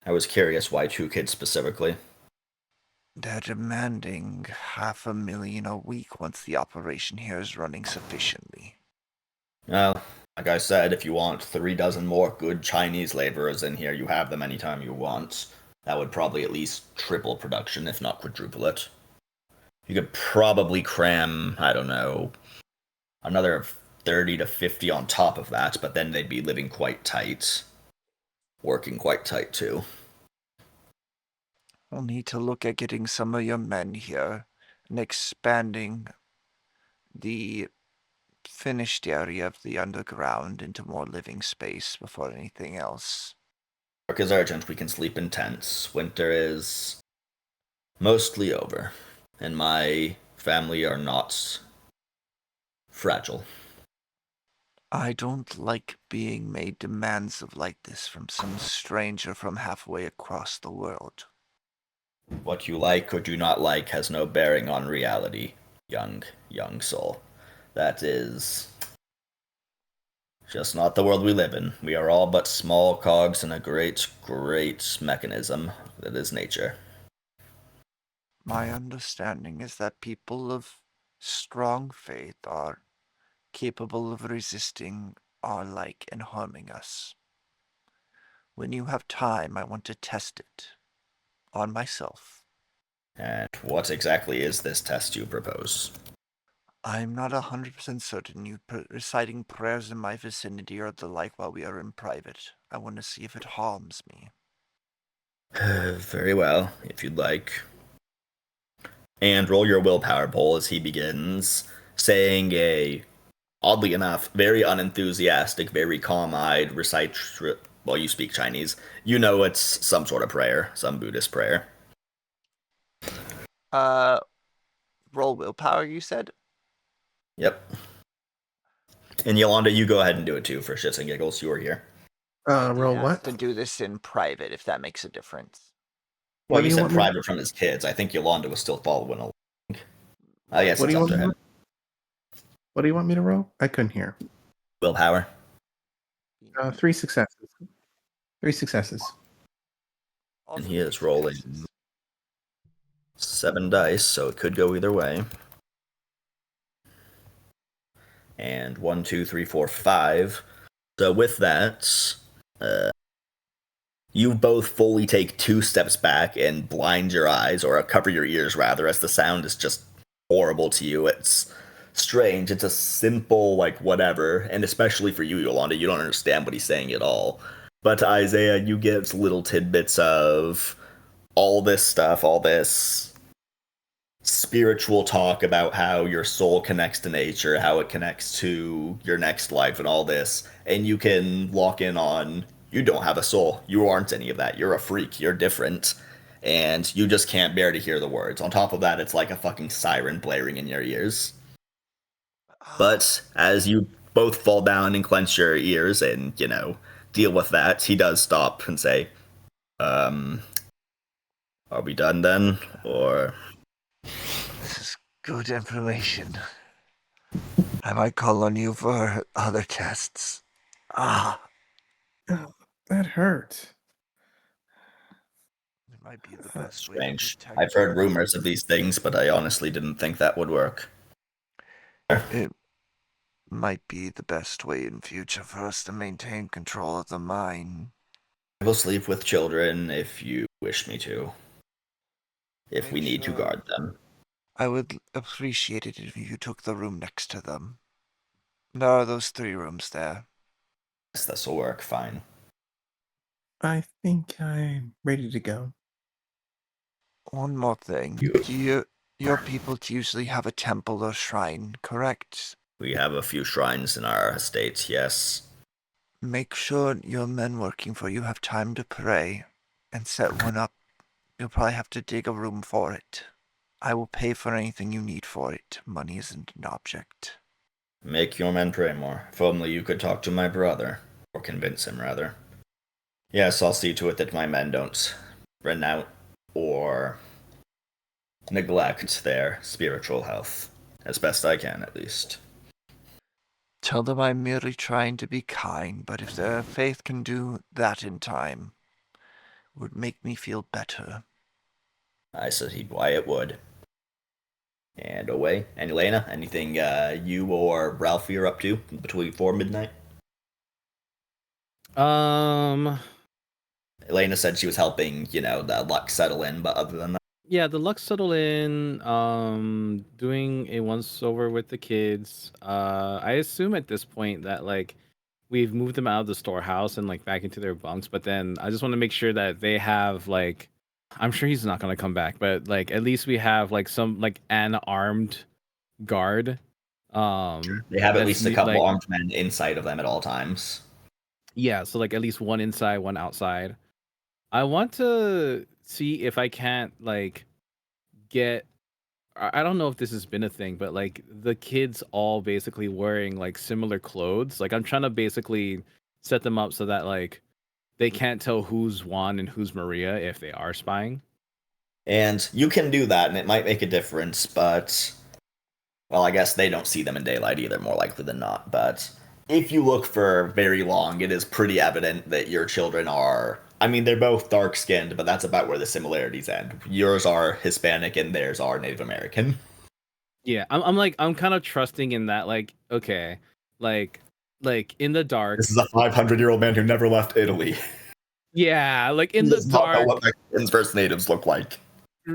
I was curious why 2 kids specifically. They're demanding $500,000 a week once the operation here is running sufficiently. Well, like I said, if you want 3 dozen more good Chinese laborers in here, you have them anytime you want. That would probably at least triple production, if not quadruple it. You could probably cram, I don't know, another 30 to 50 on top of that, but then they'd be living quite tight. Working quite tight, too. We'll need to look at getting some of your men here and expanding the finished area of the underground into more living space before anything else. Work is urgent. We can sleep in tents. Winter is mostly over, and my family are not fragile. I don't like being made demands of like this from some stranger from halfway across the world. What you like or do not like has no bearing on reality, young soul. That is just not the world we live in. We are all but small cogs in a great mechanism that is nature. My understanding is that people of strong faith are capable of resisting our like and harming us. When you have time, I want to test it on myself. And what exactly is this test you propose? I'm not 100% certain you reciting prayers in my vicinity or the like while we are in private. I want to see if it harms me. Very well, if you'd like. And roll your willpower poll as he begins, saying a, oddly enough, very unenthusiastic, very calm-eyed recite. Well, you speak Chinese. You know it's some sort of prayer, some Buddhist prayer. Roll willpower, you said? Yep. And Yolanda, you go ahead and do it too for shits and giggles. You were here. Roll He has what? to do this in private, if that makes a difference. Well, What do you you said want me to- private from his kids. I think Yolanda was still following along. I guess What do it's you up want to me him. to? What do you want me to roll? I couldn't hear. Willpower. 3 successes. 3 successes. And he is rolling 7 dice, so it could go either way. And 1, 2, 3, 4, 5. So with that, you both fully take 2 steps back and blind your eyes, or cover your ears rather, as the sound is just horrible to you. It's strange. It's a simple, like, whatever. And especially for you, Yolanda, you don't understand what he's saying at all. But to Isaiah, you get little tidbits of all this stuff, all this spiritual talk about how your soul connects to nature, how it connects to your next life, and all this. And you can lock in on, you don't have a soul. You aren't any of that. You're a freak. You're different. And you just can't bear to hear the words. On top of that, it's like a fucking siren blaring in your ears. But as you both fall down and clench your ears and, deal with that, he does stop and say, are we done then? Or This is good information. I might call on you for other tests. Oh, that hurt. It might be the best way to strange. protect I've heard you. rumors of these things, but I honestly didn't think that would work. It might be the best way in future for us to maintain control of the mine. I will sleep with children if you wish me to. If Make we need to sure- guard them. I would appreciate it if you took the room next to them. There are those 3 rooms there. Yes, this will work fine. I think I'm ready to go. One more thing. Do your people usually have a temple or shrine, correct? We have a few shrines in our estate, yes. Make sure your men working for you have time to pray and set one up. You'll probably have to dig a room for it. I will pay for anything you need for it. Money isn't an object. Make your men pray more. If only you could talk to my brother. Or convince him, rather. Yes, I'll see to it that my men don't renounce or neglect their spiritual health. As best I can, at least. Tell them I'm merely trying to be kind, but if their faith can do that in time, it would make me feel better. I said why it would. And away. And Elena, anything you or Ralphie are up to before midnight? Elena said she was helping, the luck settle in, but other than that, Yeah, the luck settle in. Doing a once over with the kids. I assume at this point that like we've moved them out of the storehouse and like back into their bunks. But then I just want to make sure that they have like, I'm sure he's not gonna come back, but like at least we have like an armed guard. they have at that's least a couple like, armed men inside of them at all times. yeah, so like at least one inside, one outside. I want to see if I can't like get. I don't know if this has been a thing, but like the kids all basically wearing like similar clothes. Like I'm trying to basically set them up so that like they can't tell who's Juan and who's Maria if they are spying. And you can do that, and it might make a difference, but, well, I guess they don't see them in daylight either, more likely than not. But if you look for very long, it is pretty evident that your children are, I mean, they're both dark-skinned, but that's about where the similarities end. Yours are Hispanic, and theirs are Native American. Yeah, I'm kind of trusting in that. Like, okay, like in the dark. This is a 500-year-old man who never left Italy. Yeah, like He in the does not know dark. what Mexicans versus natives look like.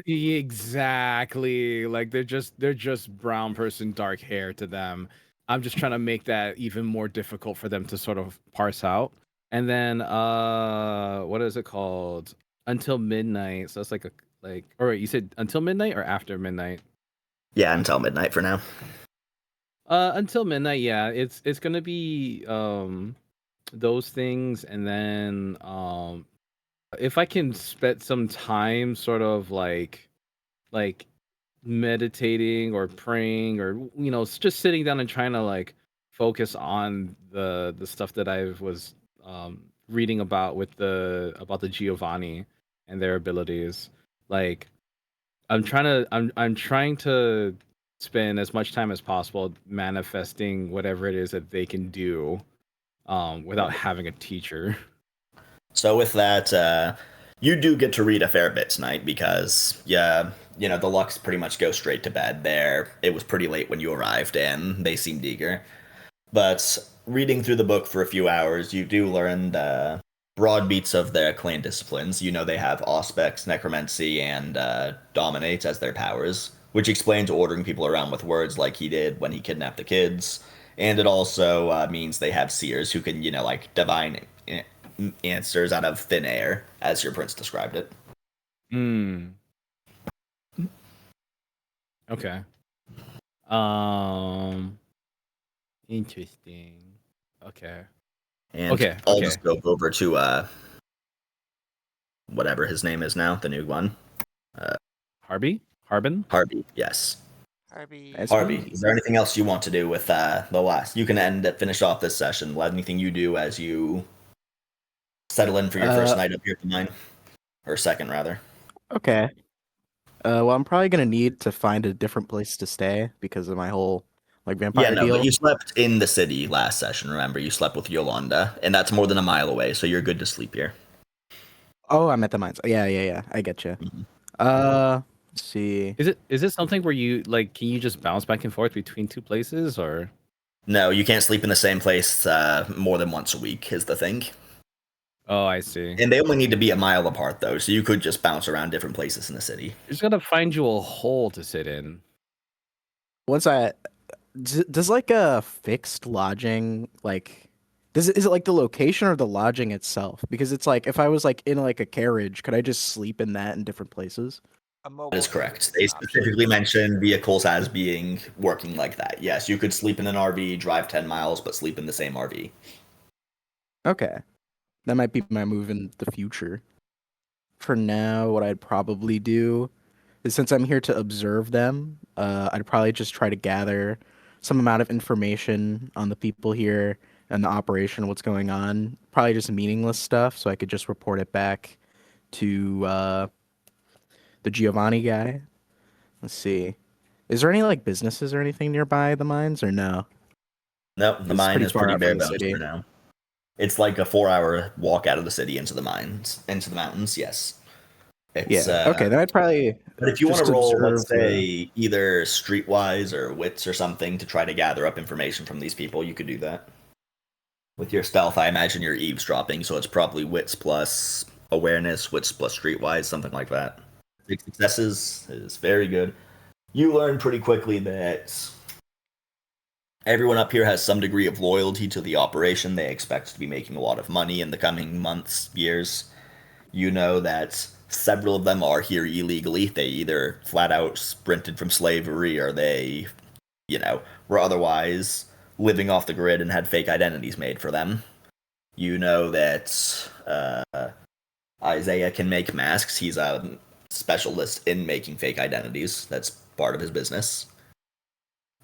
Exactly. Like they're just brown person, dark hair to them. I'm just trying to make that even more difficult for them to sort of parse out. And then what is it called? Until midnight. So it's like all right, you said until midnight or after midnight? Yeah, until midnight for now. Until midnight, yeah. It's gonna be those things, and then if I can spend some time sort of like meditating or praying, or just sitting down and trying to like focus on the stuff that I was reading about with the Giovanni and their abilities. Like I'm trying to spend as much time as possible manifesting whatever it is that they can do without having a teacher. So with that, you do get to read a fair bit tonight because, yeah, the Lux pretty much go straight to bed there. It was pretty late when you arrived, and they seemed eager. But reading through the book for a few hours, you do learn the broad beats of their clan disciplines. They have Auspex, Necromancy, and Dominate as their powers, which explains ordering people around with words like he did when he kidnapped the kids. And it also means they have seers who can, like divine answers out of thin air, as your prince described it. Hmm. Okay. Interesting. Okay. And Okay. I'll Okay. just go over to whatever his name is now, the new one. Harbin? Harvey, yes. Harvey. Harvey, is there anything else you want to do with the last? You can finish off this session. Let anything you do as you settle in for your first night up here at the mine, or second rather. Okay. Well, I'm probably gonna need to find a different place to stay because of my whole vampire deal. But you slept in the city last session. Remember, you slept with Yolanda, and that's more than a mile away, so you're good to sleep here. Oh, I'm at the mines. Yeah. I get you. Mhm. Let's see. Is it something where you can you just bounce back and forth between two places, or? No, you can't sleep in the same place more than once a week. Is the thing. Oh, I see. And they only need to be a mile apart, though, so you could just bounce around different places in the city. You're just gonna find you a hole to sit in. Does like a fixed lodging is it like the location or the lodging itself? Because it's like if I was like in like a carriage, could I just sleep in that in different places? That is correct. They specifically mentioned vehicles as being working like that. Yes, you could sleep in an RV, drive 10 miles, but sleep in the same RV. Okay. That might be my move in the future. For now, what I'd probably do is, since I'm here to observe them, I'd probably just try to gather some amount of information on the people here and the operation, what's going on. Probably just meaningless stuff, so I could just report it back to the Giovanni guy. Let's see. Is there any like businesses or anything nearby the mines, or no? Nope, the It's mine pretty is far pretty out bare from the bones city. for now. It's like a 4-hour walk out of the city into the mines, into the mountains. Yes. It's, Yeah. Okay, then I'd probably. But if you want to just roll, let's observe say, either streetwise or wits or something to try to gather up information from these people, you could do that. With your stealth, I imagine you're eavesdropping, so it's probably wits plus awareness, wits plus streetwise, something like that. 6 successes is very good. You learn pretty quickly that everyone up here has some degree of loyalty to the operation. They expect to be making a lot of money in the coming months, years. You know that several of them are here illegally. They either flat out sprinted from slavery or they, were otherwise living off the grid and had fake identities made for them. You know that Isaiah can make masks. He's a specialist in making fake identities. That's part of his business.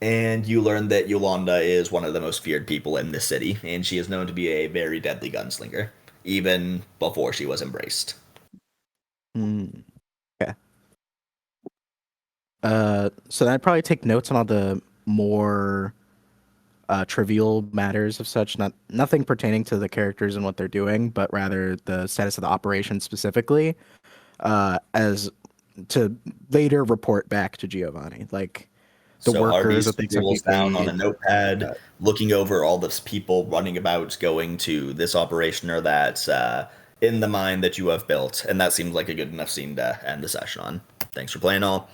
And you learn that Yolanda is one of the most feared people in this city, and she is known to be a very deadly gunslinger, even before she was embraced. Okay. So then I'd probably take notes on all the more trivial matters of such, nothing pertaining to the characters and what they're doing, but rather the status of the operation specifically, as to later report back to Giovanni, like the So workers Harvey that they scribbles expect down on a paid. notepad, looking over all the people running about, going to this operation or that, in the mine that you have built, and that seems like a good enough scene to end the session on. Thanks for playing all.